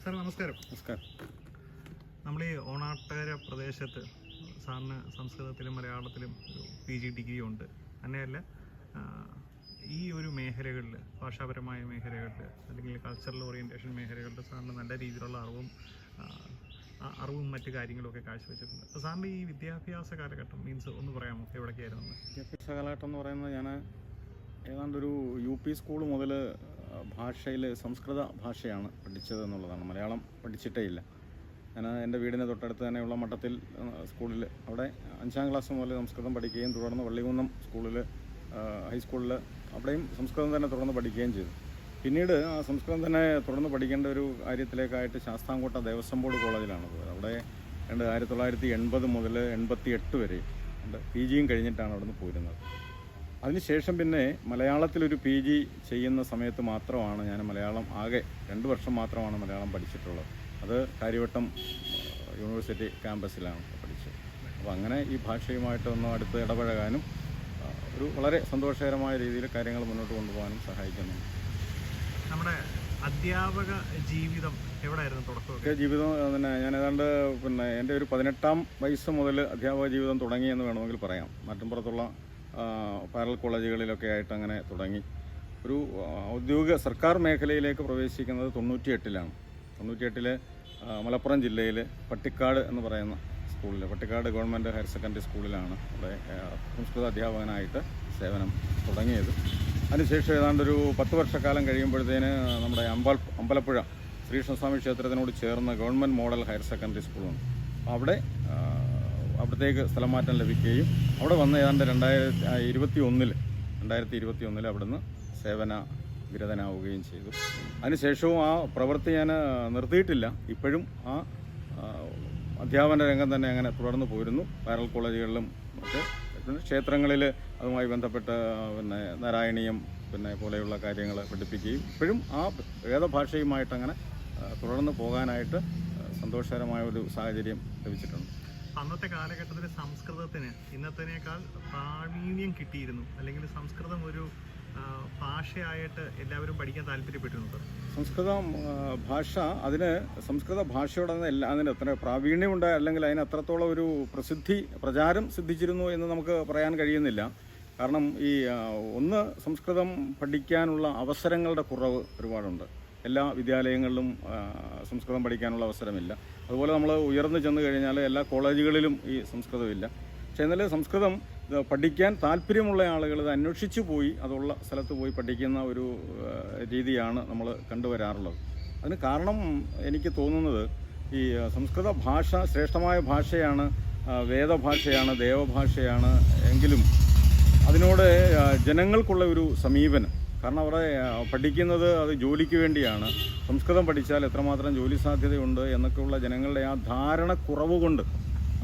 Sir നമസ്കാരം. നമസ്കാരം. നമ്മൾ ഈ ഓണാട്ടുകര പ്രദേശത്ത് സാറിന് സംസ്കൃതത്തിലും മലയാളത്തിലും ഒരു PG ഡിഗ്രി ഉണ്ട്. തന്നെയല്ല ഈ ഒരു മേഖലകളിൽ, ഭാഷാപരമായ മേഖലകളിൽ അല്ലെങ്കിൽ കൾച്ചറൽ ഓറിയൻറ്റേഷൻ മേഖലകളിൽ സാറിന് നല്ല രീതിയിലുള്ള അറിവും മറ്റു കാര്യങ്ങളൊക്കെ കാഴ്ചവെച്ചിട്ടുണ്ട്. അപ്പോൾ സാറിൻ്റെ ഈ വിദ്യാഭ്യാസ കാലഘട്ടം ഒന്ന് പറയാമോ, എവിടേക്കായിരുന്നു? വിദ്യാഭ്യാസ കാലഘട്ടം എന്ന് പറയുന്നത് ഞാൻ ഏതാണ്ടൊരു UP സ്കൂൾ മുതൽ ഭാഷയിൽ സംസ്കൃത ഭാഷയാണ് പഠിച്ചത് എന്നുള്ളതാണ്. മലയാളം പഠിച്ചിട്ടേ ഇല്ല. ഞാൻ എൻ്റെ വീടിന് തൊട്ടടുത്ത് തന്നെയുള്ള മട്ടത്തിൽ സ്കൂളിൽ അവിടെ 5ാം ക്ലാസ് മുതൽ സംസ്കൃതം പഠിക്കുകയും തുടർന്ന് വള്ളികുന്നം സ്കൂളിൽ ഹൈസ്കൂളിൽ അവിടെയും സംസ്കൃതം തന്നെ തുടർന്ന് പഠിക്കുകയും ചെയ്തു. പിന്നീട് ആ സംസ്കൃതം തന്നെ തുടർന്ന് പഠിക്കേണ്ട ഒരു കാര്യത്തിലേക്കായിട്ട് ശാസ്താംകോട്ട ദേവസ്വം ബോർഡ് കോളേജിലാണ് പോയത്. അവിടെ 1980 മുതൽ 88 വരെ PGയും കഴിഞ്ഞിട്ടാണ് അവിടെ നിന്ന് പോരുന്നത്. അതിനുശേഷം പിന്നെ മലയാളത്തിലൊരു PG ചെയ്യുന്ന സമയത്ത് മാത്രമാണ് ഞാൻ മലയാളം ആകെ 2 വർഷം മാത്രമാണ് മലയാളം പഠിച്ചിട്ടുള്ളത്. അത് കാര്യവട്ടം യൂണിവേഴ്സിറ്റി ക്യാമ്പസിലാണ് പഠിച്ചത്. അപ്പോൾ അങ്ങനെ ഈ ഭാഷയുമായിട്ടൊന്ന് അടുത്ത് ഇടപഴകാനും ഒരു വളരെ സന്തോഷകരമായ രീതിയിൽ കാര്യങ്ങൾ മുന്നോട്ട് കൊണ്ടുപോകാനും സഹായിക്കുന്നുണ്ട്. നമ്മുടെ അധ്യാപക ജീവിതം എവിടെയായിരുന്നു തുടക്കം? ജീവിതം തന്നെ ഞാൻ ഏതാണ്ട് എൻ്റെ ഒരു 18ാം വയസ്സ് മുതൽ അധ്യാപക ജീവിതം തുടങ്ങിയെന്ന് വേണമെങ്കിൽ പറയാം. നാട്ടിൻപുറത്തുള്ള പാരലൽ കോളേജുകളിലൊക്കെ ആയിട്ട് അങ്ങനെ തുടങ്ങി. ഒരു ഔദ്യോഗിക സർക്കാർ മേഖലയിലേക്ക് പ്രവേശിക്കുന്നത് 98ലാണ്. 98 മലപ്പുറം ജില്ലയിൽ പട്ടിക്കാട് എന്ന് പറയുന്ന സ്കൂളിൽ, പട്ടിക്കാട് ഗവൺമെൻറ് ഹയർ സെക്കൻഡറി സ്കൂളിലാണ് അവിടെ സംസ്കൃത അധ്യാപകനായിട്ട് സേവനം തുടങ്ങിയത്. അതിനുശേഷം ഏതാണ്ടൊരു 10 വർഷക്കാലം കഴിയുമ്പോഴത്തേന് നമ്മുടെ അമ്പലപ്പുഴ ശ്രീകൃഷ്ണസ്വാമി ക്ഷേത്രത്തിനോട് ചേർന്ന ഗവൺമെൻറ് മോഡൽ ഹയർ സെക്കൻഡറി സ്കൂളുണ്ട്. അവിടത്തേക്ക് സ്ഥലം മാറ്റം ലഭിക്കുകയും അവിടെ വന്ന് ഏതാണ്ട് 2021 അവിടുന്ന് സേവന വിരതനാവുകയും ചെയ്തു. അതിനുശേഷവും ആ പ്രവൃത്തി ഞാൻ നിർത്തിയിട്ടില്ല. ഇപ്പോഴും ആ അധ്യാപന രംഗം തന്നെ അങ്ങനെ തുടർന്ന് പോരുന്നു. പാരലൽ കോളേജുകളിലും മറ്റ് ക്ഷേത്രങ്ങളിൽ അതുമായി ബന്ധപ്പെട്ട് നാരായണീയം പോലെയുള്ള കാര്യങ്ങൾ പഠിപ്പിക്കുകയും ഇപ്പോഴും ആ വേദഭാഷയുമായിട്ടങ്ങനെ തുടർന്ന് പോകാനായിട്ട് സന്തോഷകരമായ ഒരു സാഹചര്യം ലഭിച്ചിട്ടുണ്ട്. അന്നത്തെ കാലഘട്ടത്തിൽ സംസ്കൃതത്തിന് ഇന്നത്തേക്കാൾ പ്രാവീണ്യം കിട്ടിയിരുന്നു, അല്ലെങ്കിൽ സംസ്കൃതം ഒരു ഭാഷയായിട്ട് എല്ലാവരും പഠിക്കാൻ താല്പര്യപ്പെട്ടിരുന്നു സാർ. സംസ്കൃതം ഭാഷ, സംസ്കൃത ഭാഷയോടൊന്നും അതിന് എത്ര പ്രാവീണ്യമുണ്ട് അല്ലെങ്കിൽ അതിന് അത്രത്തോളം ഒരു പ്രചാരം സിദ്ധിച്ചിരുന്നു എന്ന് നമുക്ക് പറയാൻ കഴിയുന്നില്ല. കാരണം സംസ്കൃതം പഠിക്കാനുള്ള അവസരങ്ങളുടെ കുറവ് ഒരുപാടുണ്ട്. എല്ലാ വിദ്യാലയങ്ങളിലും സംസ്കൃതം പഠിക്കാനുള്ള അവസരമില്ല. അതുപോലെ നമ്മൾ ഉയർന്നു ചെന്ന് കഴിഞ്ഞാൽ എല്ലാ കോളേജുകളിലും ഈ സംസ്കൃതമില്ല. പക്ഷേ എന്നാൽ സംസ്കൃതം പഠിക്കാൻ താല്പര്യമുള്ള ആളുകൾ ഇത് അന്വേഷിച്ചു പോയി അതുള്ള സ്ഥലത്ത് പോയി പഠിക്കുന്ന ഒരു രീതിയാണ് നമ്മൾ കണ്ടുവരാറുള്ളത്. അതിന് കാരണം എനിക്ക് തോന്നുന്നത് ഈ സംസ്കൃത ഭാഷ ശ്രേഷ്ഠമായ ഭാഷയാണ്, വേദഭാഷയാണ്, ദേവഭാഷയാണ്. എങ്കിലും അതിനോട് ജനങ്ങൾക്കുള്ള ഒരു സമീപനം, കാരണം അവിടെ പഠിക്കുന്നത് അത് ജോലിക്ക് വേണ്ടിയാണ്. സംസ്കൃതം പഠിച്ചാൽ എത്രമാത്രം ജോലി സാധ്യതയുണ്ട് എന്നൊക്കെയുള്ള ജനങ്ങളുടെ ആ ധാരണക്കുറവ് കൊണ്ട്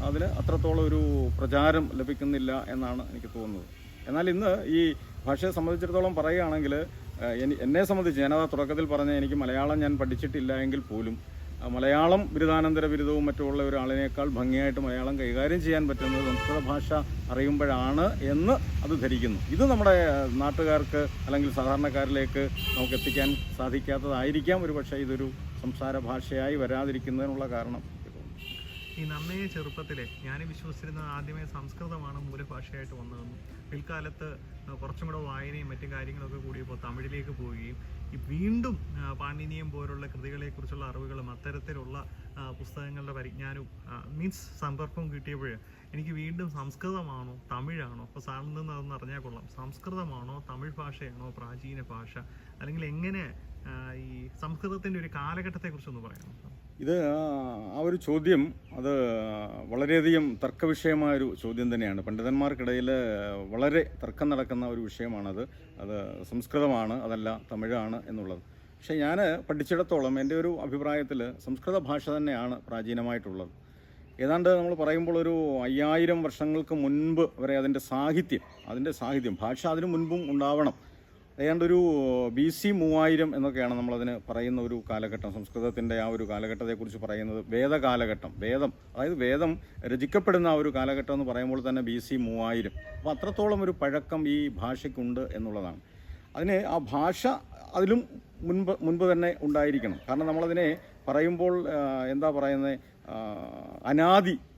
അതിന് അത്രത്തോളം ഒരു പ്രചാരം ലഭിക്കുന്നില്ല എന്നാണ് എനിക്ക് തോന്നുന്നത്. എന്നാൽ ഇന്ന് ഈ ഭാഷയെ സംബന്ധിച്ചിടത്തോളം പറയുകയാണെങ്കിൽ എന്നെ സംബന്ധിച്ച്, ഞാനത് തുടക്കത്തിൽ പറഞ്ഞ എനിക്ക് മലയാളം ഞാൻ പഠിച്ചിട്ടില്ല എങ്കിൽ പോലും മലയാളം ബിരുദാനന്തര ബിരുദവും മറ്റുമുള്ള ഒരാളിനേക്കാൾ ഭംഗിയായിട്ട് മലയാളം കൈകാര്യം ചെയ്യാൻ പറ്റുന്നത് സംസ്കൃത ഭാഷ അറിയുമ്പോഴാണ് എന്ന് അത് ധരിക്കുന്നു. ഇത് നമ്മുടെ നാട്ടുകാർക്ക് അല്ലെങ്കിൽ സാധാരണക്കാരിലേക്ക് നമുക്ക് എത്തിക്കാൻ സാധിക്കാത്തതായിരിക്കാം ഒരു പക്ഷേ ഇതൊരു സംസാര ഭാഷയായി വരാതിരിക്കുന്നതിനുള്ള കാരണം. ഈ നന്നേ ചെറുപ്പത്തിലെ ഞാൻ വിശ്വസിച്ചിരുന്നത് ആദ്യമേ സംസ്കൃതമാണ് മൂലഭാഷയായിട്ട് വന്നതെന്നും പിൽക്കാലത്ത് കുറച്ചും കൂടെ വായനയും മറ്റു കാര്യങ്ങളൊക്കെ കൂടിയപ്പോൾ തമിഴിലേക്ക് പോവുകയും വീണ്ടും പാണിനിയം പോലുള്ള കൃതികളെക്കുറിച്ചുള്ള അറിവുകളും അത്തരത്തിലുള്ള പുസ്തകങ്ങളുടെ പരിജ്ഞാനവും സമ്പർക്കവും കിട്ടിയപ്പോൾ എനിക്ക് വീണ്ടും സംസ്കൃതമാണോ തമിഴാണോ, അപ്പോൾ സാറിൽ നിന്ന് അതൊന്ന് അറിഞ്ഞാൽ കൊള്ളാം. സംസ്കൃതമാണോ തമിഴ് ഭാഷയാണോ പ്രാചീന ഭാഷ, അല്ലെങ്കിൽ എങ്ങനെ ഈ സംസ്കൃതത്തിൻ്റെ ഒരു കാലഘട്ടത്തെക്കുറിച്ചൊന്ന് പറയാമോ? ഇത് ആ ഒരു ചോദ്യം അത് വളരെയധികം തർക്കവിഷയമായൊരു ചോദ്യം തന്നെയാണ്. പണ്ഡിതന്മാർക്കിടയിൽ വളരെ തർക്കം നടക്കുന്ന ഒരു വിഷയമാണത്. അത് സംസ്കൃതമാണ് അതല്ല തമിഴാണ് എന്നുള്ളത്. പക്ഷേ ഞാൻ പഠിച്ചിടത്തോളം എൻ്റെ ഒരു അഭിപ്രായത്തിൽ സംസ്കൃത ഭാഷ തന്നെയാണ് പ്രാചീനമായിട്ടുള്ളത്. ഏതാണ്ട് നമ്മൾ പറയുമ്പോൾ ഒരു 5000 വർഷങ്ങൾക്ക് മുൻപ് വരെ അതിൻ്റെ സാഹിത്യം ഭാഷ അതിനു മുൻപും ഉണ്ടാവണം. ഏതാണ്ടൊരു BC 3000 എന്നൊക്കെയാണ് നമ്മളതിന് പറയുന്ന ഒരു കാലഘട്ടം. സംസ്കൃതത്തിൻ്റെ ആ ഒരു കാലഘട്ടത്തെക്കുറിച്ച് പറയുന്നത് വേദകാലഘട്ടം. അതായത് വേദം രചിക്കപ്പെടുന്ന ആ ഒരു കാലഘട്ടം എന്ന് പറയുമ്പോൾ തന്നെ BC 3000. അപ്പോൾ അത്രത്തോളം ഒരു പഴക്കം ഈ ഭാഷയ്ക്കുണ്ട് എന്നുള്ളതാണ്. അതിന് ആ ഭാഷ അതിലും മുൻപ് തന്നെ ഉണ്ടായിരിക്കണം. കാരണം നമ്മളതിനെ പറയുമ്പോൾ എന്താ പറയുന്നത്,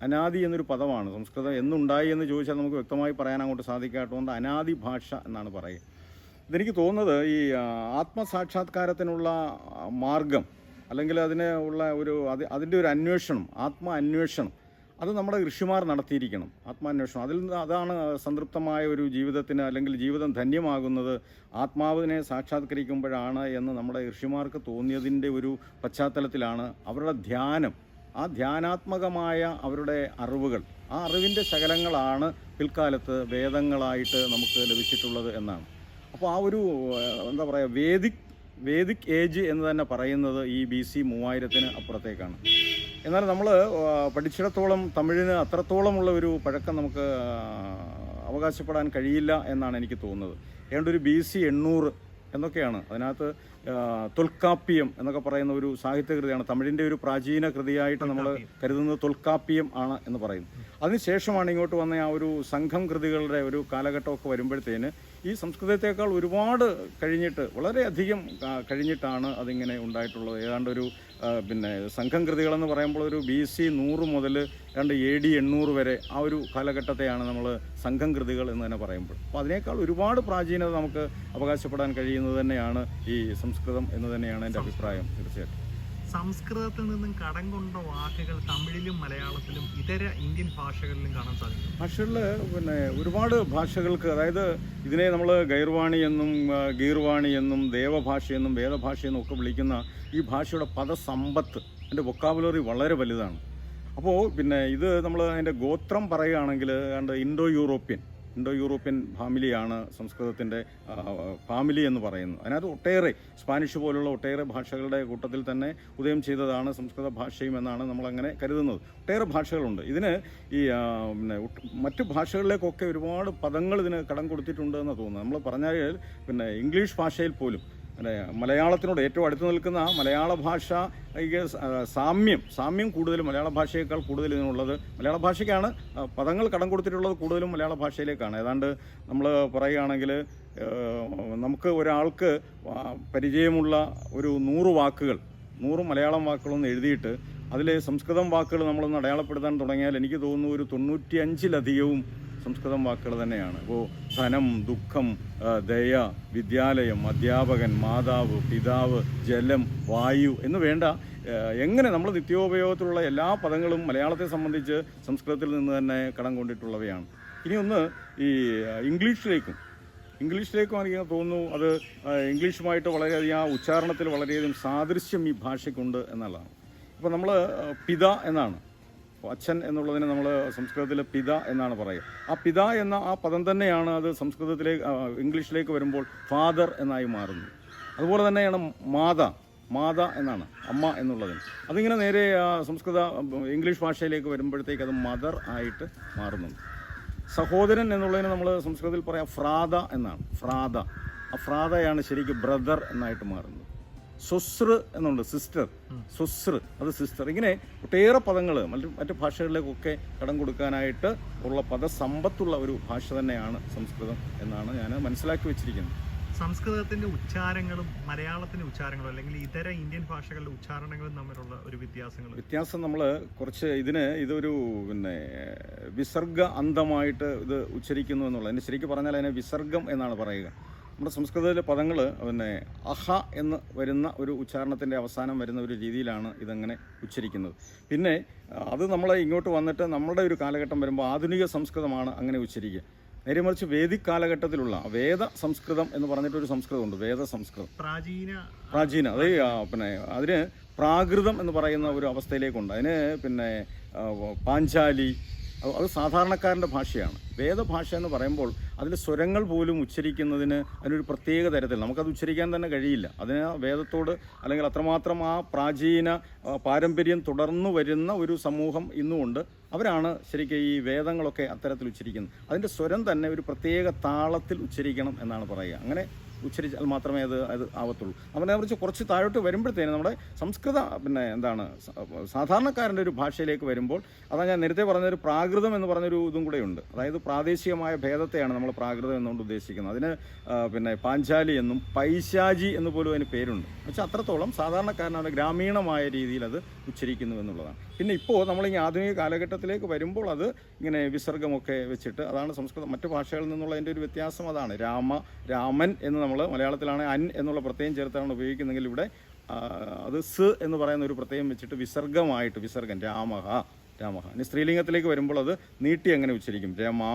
അനാദി എന്നൊരു പദമാണ്. സംസ്കൃതം എന്നുണ്ടായി എന്ന് ചോദിച്ചാൽ നമുക്ക് വ്യക്തമായി പറയാൻ അങ്ങോട്ട് സാധിക്കാത്തതുകൊണ്ട് അനാദി ഭാഷ എന്നാണ് പറയുക. ഇതെനിക്ക് തോന്നുന്നത് ഈ ആത്മസാക്ഷാത്കാരത്തിനുള്ള മാർഗം അല്ലെങ്കിൽ അതിന് ഉള്ള അതിൻ്റെ ഒരു അന്വേഷണം, അന്വേഷണം അത് നമ്മുടെ ഋഷിമാർ നടത്തിയിരിക്കണം. ആത്മാന്വേഷണം അതിൽ നിന്ന് അതാണ് സംതൃപ്തമായ ഒരു ജീവിതത്തിന് അല്ലെങ്കിൽ ജീവിതം ധന്യമാകുന്നത് ആത്മാവിനെ സാക്ഷാത്കരിക്കുമ്പോഴാണ് എന്ന് നമ്മുടെ ഋഷിമാർക്ക് തോന്നിയതിൻ്റെ ഒരു പശ്ചാത്തലത്തിലാണ് അവരുടെ ധ്യാനം, ആ ധ്യാനാത്മകമായ അവരുടെ അറിവുകൾ, ആ അറിവിൻ്റെ ശകലങ്ങളാണ് പിൽക്കാലത്ത് വേദങ്ങളായിട്ട് നമുക്ക് ലഭിച്ചിട്ടുള്ളത് എന്നാണ്. അപ്പോൾ ആ ഒരു എന്താ പറയുക, വേദിക് ഏജ് എന്ന് തന്നെ പറയുന്നത് ഈ BC 3000 അപ്പുറത്തേക്കാണ്. എന്നാൽ നമ്മൾ പഠിച്ചിടത്തോളം തമിഴിന് അത്രത്തോളമുള്ള ഒരു പഴക്കം നമുക്ക് അവകാശപ്പെടാൻ കഴിയില്ല എന്നാണ് എനിക്ക് തോന്നുന്നത്. ഏതാണ്ട് ഒരു BC 800 എന്നൊക്കെയാണ്. അതിനകത്ത് തൊൽക്കാപ്പിയം എന്നൊക്കെ പറയുന്ന ഒരു സാഹിത്യകൃതിയാണ്. തമിഴിൻ്റെ ഒരു പ്രാചീന കൃതിയായിട്ട് നമ്മൾ കരുതുന്നത് തൊൽക്കാപ്പിയം ആണ് എന്ന് പറയുന്നു. അതിനുശേഷമാണ് ഇങ്ങോട്ട് വന്ന ആ ഒരു സംഘം കൃതികളുടെ ഒരു കാലഘട്ടമൊക്കെ വരുമ്പോഴത്തേന് ഈ സംസ്കൃതത്തേക്കാൾ ഒരുപാട് കഴിഞ്ഞിട്ട്, വളരെയധികം കഴിഞ്ഞിട്ടാണ് അതിങ്ങനെ ഉണ്ടായിട്ടുള്ളത്. ഏതാണ്ട് ഒരു സംഘം കൃതികളെന്ന് പറയുമ്പോൾ ഒരു BC 100 മുതൽ AD 800 വരെ ആ ഒരു കാലഘട്ടത്തെയാണ് നമ്മൾ സംഘം കൃതികൾ എന്ന് തന്നെ പറയുമ്പോൾ. അപ്പോൾ അതിനേക്കാൾ ഒരുപാട് പ്രാചീനത നമുക്ക് അവകാശപ്പെടാൻ കഴിയുന്നത് തന്നെയാണ് ഈ സംസ്കൃതം എന്ന് തന്നെയാണ് എൻ്റെ അഭിപ്രായം. തീർച്ചയായിട്ടും സംസ്കൃതത്തിൽ നിന്നും കടം കൊണ്ട വാക്കുകൾ തമിഴിലും മലയാളത്തിലും ഇതര ഇന്ത്യൻ ഭാഷകളിലും കാണാൻ സാധിക്കും. ഭാഷകളിൽ ഒരുപാട് ഭാഷകൾക്ക്, അതായത് ഇതിനെ നമ്മൾ ഗൈർവാണി എന്നും ഗീർവാണി എന്നും ദേവഭാഷയെന്നും വേദഭാഷയെന്നും ഒക്കെ വിളിക്കുന്ന ഈ ഭാഷയുടെ പദസമ്പത്ത്, അതിൻ്റെ വൊക്കാബുലറി വളരെ വലുതാണ്. അപ്പോൾ ഇത് നമ്മൾ അതിൻ്റെ ഗോത്രം പറയുകയാണെങ്കിൽ ഇൻഡോ യൂറോപ്യൻ ഫാമിലിയാണ് സംസ്കൃതത്തിൻ്റെ ഫാമിലി എന്ന് പറയുന്നത്. അതിനകത്ത് ഒട്ടേറെ സ്പാനിഷ് പോലുള്ള ഒട്ടേറെ ഭാഷകളുടെ കൂട്ടത്തിൽ തന്നെ ഉദയം ചെയ്തതാണ് സംസ്കൃത ഭാഷയും എന്നാണ് നമ്മളങ്ങനെ കരുതുന്നത്. ഒട്ടേറെ ഭാഷകളുണ്ട്. ഇതിന് ഈ മറ്റു ഭാഷകളിലേക്കൊക്കെ ഒരുപാട് പദങ്ങൾ ഇതിന് കടം കൊടുത്തിട്ടുണ്ട് എന്ന് തോന്നുന്നു. നമ്മൾ പറഞ്ഞാൽ ഇംഗ്ലീഷ് ഭാഷയിൽ പോലും മലയാളത്തിനോട് ഏറ്റവും അടുത്ത് നിൽക്കുന്ന മലയാള ഭാഷ സാമ്യം കൂടുതൽ മലയാള ഭാഷയേക്കാൾ കൂടുതൽ ഇതിനുള്ളത് മലയാള ഭാഷയ്ക്കാണ്. പദങ്ങൾ കടം കൊടുത്തിട്ടുള്ളത് കൂടുതലും മലയാള ഭാഷയിലേക്കാണ്. ഏതാണ്ട് നമ്മൾ പറയുകയാണെങ്കിൽ നമുക്ക് ഒരാൾക്ക് പരിചയമുള്ള ഒരു 100 വാക്കുകൾ, 100 മലയാളം വാക്കുകളൊന്ന് എഴുതിയിട്ട് അതിൽ സംസ്കൃതം വാക്കുകൾ നമ്മളൊന്ന് അടയാളപ്പെടുത്താൻ തുടങ്ങിയാൽ എനിക്ക് തോന്നുന്നു ഒരു 95-ലധികവും സംസ്കൃതം വാക്കുകൾ തന്നെയാണ്. ഇപ്പോൾ ധനം, ദുഃഖം, ദയ, വിദ്യാലയം, അധ്യാപകൻ, മാതാവ്, പിതാവ്, ജലം, വായു എന്ന് വേണ്ട എങ്ങനെ നമ്മൾ നിത്യോപയോഗത്തിലുള്ള എല്ലാ പദങ്ങളും മലയാളത്തെ സംബന്ധിച്ച് സംസ്കൃതത്തിൽ നിന്ന് തന്നെ കടം കൊണ്ടിട്ടുള്ളവയാണ്. ഇനിയൊന്ന് ഈ ഇംഗ്ലീഷിലേക്കും എനിക്ക് തോന്നുന്നു അത് ഇംഗ്ലീഷുമായിട്ട് വളരെയധികം ആ ഉച്ചാരണത്തിൽ വളരെയധികം സാദൃശ്യം ഈ ഭാഷയ്ക്കുണ്ട് എന്നുള്ളതാണ്. ഇപ്പോൾ നമ്മൾ പിത എന്നാണ്, അച്ഛൻ എന്നുള്ളതിന് നമ്മൾ സംസ്കൃതത്തിൽ പിത എന്നാണ് പറയുക. ആ പിത എന്ന ആ പദം തന്നെയാണ് അത് ഇംഗ്ലീഷിലേക്ക് വരുമ്പോൾ ഫാദർ എന്നായി മാറുന്നത്. അതുപോലെ തന്നെയാണ് മാത എന്നാണ്, അമ്മ എന്നുള്ളതിന്. അതിങ്ങനെ നേരെ ഇംഗ്ലീഷ് ഭാഷയിലേക്ക് വരുമ്പോഴത്തേക്ക് അത് മദർ ആയിട്ട് മാറുന്നുണ്ട്. സഹോദരൻ എന്നുള്ളതിന് നമ്മൾ സംസ്കൃതത്തിൽ പറയാം ഫ്രാത എന്നാണ്. ആ ഫ്രാതയാണ് ശരിക്കും ബ്രദർ എന്നായിട്ട് മാറുന്നത്. സ്വസ്ർ എന്നുണ്ട്, സിസ്റ്റർ, അത് സിസ്റ്റർ. ഇങ്ങനെ ഒട്ടേറെ പദങ്ങൾ മറ്റു ഭാഷകളിലേക്കൊക്കെ കടം കൊടുക്കാനായിട്ട് ഉള്ള പദസമ്പത്തുള്ള ഒരു ഭാഷ തന്നെയാണ് സംസ്കൃതം എന്നാണ് ഞാൻ മനസ്സിലാക്കി വെച്ചിരിക്കുന്നത്. സംസ്കൃതത്തിന്റെ ഉച്ചാരങ്ങളും മലയാളത്തിന്റെ ഉച്ചാരങ്ങളും അല്ലെങ്കിൽ ഇതര ഇന്ത്യൻ ഭാഷകളുടെ ഉച്ചാരണങ്ങളും തമ്മിലുള്ള ഒരു വ്യത്യാസം നമ്മൾ കുറച്ച് ഇതൊരു വിസർഗ അന്തമായിട്ട് ഇത് ഉച്ചരിക്കുന്നു എന്നുള്ളത്. അതിന് ശരിക്കും പറഞ്ഞാൽ അതിനെ വിസർഗം എന്നാണ് പറയുക. നമ്മുടെ സംസ്കൃതത്തിലെ പദങ്ങൾ അഹ എന്ന് വരുന്ന ഒരു ഉച്ചാരണത്തിൻ്റെ അവസാനം വരുന്ന ഒരു രീതിയിലാണ് ഇതങ്ങനെ ഉച്ചരിക്കുന്നത്. പിന്നെ അത് നമ്മൾ ഇങ്ങോട്ട് വന്നിട്ട് നമ്മുടെ ഒരു കാലഘട്ടം വരുമ്പോൾ ആധുനിക സംസ്കൃതമാണ് അങ്ങനെ ഉച്ചരിക്കുക. നേരെ മറിച്ച് വേദിക് കാലഘട്ടത്തിലുള്ള വേദ സംസ്കൃതം എന്ന് പറഞ്ഞിട്ടൊരു സംസ്കൃതമുണ്ട്, വേദ സംസ്കൃതം പ്രാചീന. അത് അതിന് പ്രാകൃതം എന്ന് പറയുന്ന ഒരു അവസ്ഥയിലേക്കുണ്ട്. അതിന് പാഞ്ചാലി, അത് സാധാരണക്കാരൻ്റെ ഭാഷയാണ്. വേദഭാഷ എന്ന് പറയുമ്പോൾ അതിൽ സ്വരങ്ങൾ പോലും ഉച്ചരിക്കുന്നതിന് അതിനൊരു പ്രത്യേക തരത്തിൽ നമുക്കത് ഉച്ചരിക്കാൻ തന്നെ കഴിയില്ല. അതിന് വേദത്തോട് അല്ലെങ്കിൽ അത്രമാത്രം ആ പ്രാചീന പാരമ്പര്യം തുടർന്നു വരുന്ന ഒരു സമൂഹം ഇന്നുമുണ്ട്. അവരാണ് ശരിക്കും ഈ വേദങ്ങളൊക്കെ അത്തരത്തിൽ ഉച്ചരിക്കുന്നത്. അതിൻ്റെ സ്വരം തന്നെ ഒരു പ്രത്യേക താളത്തിൽ ഉച്ചരിക്കണം എന്നാണ് പറയുക. അങ്ങനെ ഉച്ചരിച്ചാൽ മാത്രമേ അത് ആവത്തുള്ളൂ. അതിനെക്കുറിച്ച് കുറച്ച് താഴോട്ട് വരുമ്പോഴത്തേനും നമ്മുടെ സംസ്കൃത സാധാരണക്കാരൻ്റെ ഒരു ഭാഷയിലേക്ക് വരുമ്പോൾ, അതാണ് ഞാൻ നേരത്തെ പറഞ്ഞൊരു പ്രാകൃതം എന്ന് പറഞ്ഞൊരു ഇതും കൂടെ ഉണ്ട്. അതായത് പ്രാദേശികമായ ഭേദത്തെയാണ് നമ്മൾ പ്രാകൃതം എന്നുകൊണ്ട് ഉദ്ദേശിക്കുന്നത്. അതിന് പാഞ്ചാലി എന്നും പൈശാചി എന്ന് പോലും അതിന് പേരുണ്ട്. പക്ഷേ അത്രത്തോളം സാധാരണക്കാരൻ ഗ്രാമീണമായ രീതിയിൽ അത് ഉച്ചരിക്കുന്നു എന്നുള്ളതാണ്. പിന്നെ ഇപ്പോൾ നമ്മൾ ഈ ആധുനിക കാലഘട്ടത്തിലേക്ക് വരുമ്പോൾ അത് ഇങ്ങനെ വിസർഗമൊക്കെ വെച്ചിട്ട്, അതാണ് സംസ്കൃതം മറ്റു ഭാഷകളിൽ നിന്നുള്ള അതിൻ്റെ ഒരു വ്യത്യാസം അതാണ്. രാമൻ എന്ന് നമ്മൾ മലയാളത്തിലാണ് അൻ എന്നുള്ള പ്രത്യയം ചേർത്താണ് ഉപയോഗിക്കുന്നെങ്കിൽ ഇവിടെ അത് സ് എന്ന് പറയുന്ന ഒരു പ്രത്യയം വെച്ചിട്ട് വിസർഗം രാമഹ. ഇനി സ്ത്രീലിംഗത്തിലേക്ക് വരുമ്പോൾ അത് നീട്ടി അങ്ങനെ ഉച്ചരിക്കും, രമാ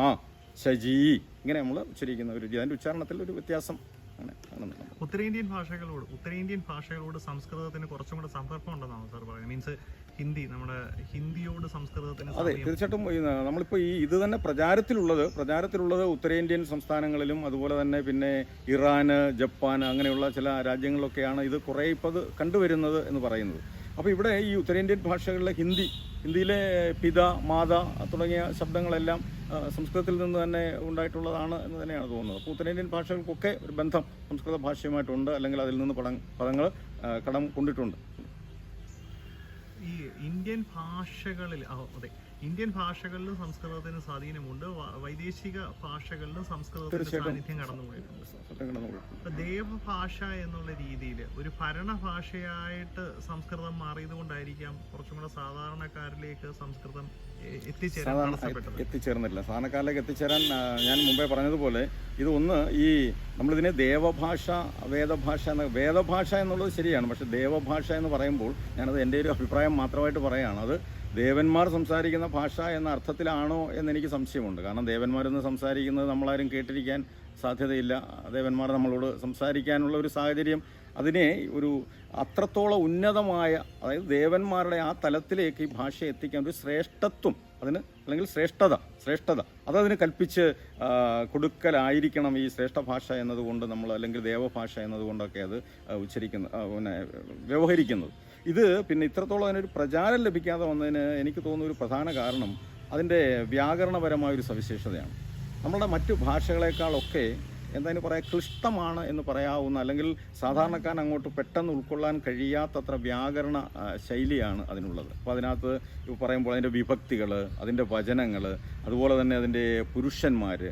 ശജി, ഇങ്ങനെ നമ്മൾ ഉച്ചരിക്കുന്ന ഒരു അതിൻ്റെ ഉച്ചാരണത്തിൽ ഒരു വ്യത്യാസം അങ്ങനെ കാണുന്നുണ്ട്. ഉത്തരേന്ത്യൻ ഭാഷകളോട് സംസ്കൃതത്തിന് കുറച്ചും കൂടെ സമ്പർക്കം ഉണ്ടെന്നാണ് സാർ പറയുന്നത്. മീൻസ് ഹിന്ദിയോട് സംസ്കൃതത്തിന്. അതെ, തീർച്ചയായിട്ടും. നമ്മളിപ്പോൾ ഇത് തന്നെ പ്രചാരത്തിലുള്ളത് ഉത്തരേന്ത്യൻ സംസ്ഥാനങ്ങളിലും അതുപോലെ തന്നെ പിന്നെ ഇറാന്, ജപ്പാൻ അങ്ങനെയുള്ള ചില രാജ്യങ്ങളിലൊക്കെയാണ് ഇത് കുറേ ഇപ്പോൾ അത് കണ്ടുവരുന്നത് എന്ന് പറയുന്നത്. അപ്പോൾ ഇവിടെ ഈ ഉത്തരേന്ത്യൻ ഭാഷകളിലെ ഹിന്ദിയിലെ പിത, മാത തുടങ്ങിയ ശബ്ദങ്ങളെല്ലാം സംസ്കൃതത്തിൽ നിന്ന് തന്നെ ഉണ്ടായിട്ടുള്ളതാണ് എന്ന് തന്നെയാണ് തോന്നുന്നത്. അപ്പോൾ ഉത്തരേന്ത്യൻ ഭാഷകൾക്കൊക്കെ ഒരു ബന്ധം സംസ്കൃത ഭാഷയുമായിട്ടുണ്ട്, അല്ലെങ്കിൽ അതിൽ നിന്ന് പദങ്ങൾ കടം കൊണ്ടിട്ടുണ്ട്. ഈ ഇന്ത്യൻ ഭാഷകളിലും സംസ്കൃതത്തിന് സ്വാധീനമുണ്ട്, വൈദേശിക ഭാഷകളിലും സംസ്കൃതത്തിന് സാന്നിധ്യം കടന്നുപോയിട്ടുണ്ട്. ദേവഭാഷ എന്നുള്ള രീതിയിൽ ഒരു ഭരണഭാഷയായിട്ട് സംസ്കൃതം മാറിയത് കൊണ്ടായിരിക്കാം കുറച്ചും കൂടെ സാധാരണക്കാരിലേക്ക് സംസ്കൃതം എത്തിച്ചേർന്നില്ല. സാധാരണക്കാരിലേക്ക് എത്തിച്ചേരാൻ ഞാൻ മുമ്പേ പറഞ്ഞതുപോലെ നമ്മളിതിനെ വേദഭാഷ എന്നുള്ളത് ശരിയാണ്. പക്ഷെ ദേവഭാഷ എന്ന് പറയുമ്പോൾ ഞാനത് എൻ്റെ ഒരു അഭിപ്രായം മാത്രമായിട്ട് പറയുകയാണ്. അത് ദേവന്മാർ സംസാരിക്കുന്ന ഭാഷ എന്ന അർത്ഥത്തിലാണോ എന്നെനിക്ക് സംശയമുണ്ട്. കാരണം ദേവന്മാരെന്ന് സംസാരിക്കുന്നത് നമ്മളാരും കേട്ടിരിക്കാൻ സാധ്യതയില്ല. ദേവന്മാർ നമ്മളോട് സംസാരിക്കാനുള്ള ഒരു സാഹചര്യം, അതിനെ ഒരു അത്രത്തോളം ഉന്നതമായ, അതായത് ദേവന്മാരുടെ ആ തലത്തിലേക്ക് ഈ ഭാഷ എത്തിക്കാൻ ഒരു ശ്രേഷ്ഠത്വം അല്ലെങ്കിൽ ശ്രേഷ്ഠത അതതിന് കൽപ്പിച്ച് കൊടുക്കലായിരിക്കണം ഈ ശ്രേഷ്ഠ ഭാഷ എന്നതുകൊണ്ട് നമ്മൾ, അല്ലെങ്കിൽ ദേവഭാഷ എന്നതുകൊണ്ടൊക്കെ അത് വ്യവഹരിക്കുന്നത്. ഇത് പിന്നെ ഇത്രത്തോളം അതിനൊരു പ്രചാരം ലഭിക്കാതെ വന്നതിന് എനിക്ക് തോന്നുന്ന ഒരു പ്രധാന കാരണം അതിൻ്റെ വ്യാകരണപരമായൊരു സവിശേഷതയാണ്. നമ്മളുടെ മറ്റു ഭാഷകളെക്കാളൊക്കെ എന്തായാലും പറയാം ക്ലിഷ്ടമാണ് എന്ന് പറയാവുന്ന, അല്ലെങ്കിൽ സാധാരണക്കാരൻ അങ്ങോട്ട് പെട്ടെന്ന് ഉൾക്കൊള്ളാൻ കഴിയാത്തത്ര വ്യാകരണ ശൈലിയാണ് അതിനുള്ളത്. അപ്പോൾ അതിനകത്ത് പറയുമ്പോൾ അതിൻ്റെ വിഭക്തികൾ, അതിൻ്റെ വചനങ്ങൾ, അതുപോലെ തന്നെ അതിൻ്റെ പുരുഷന്മാർ,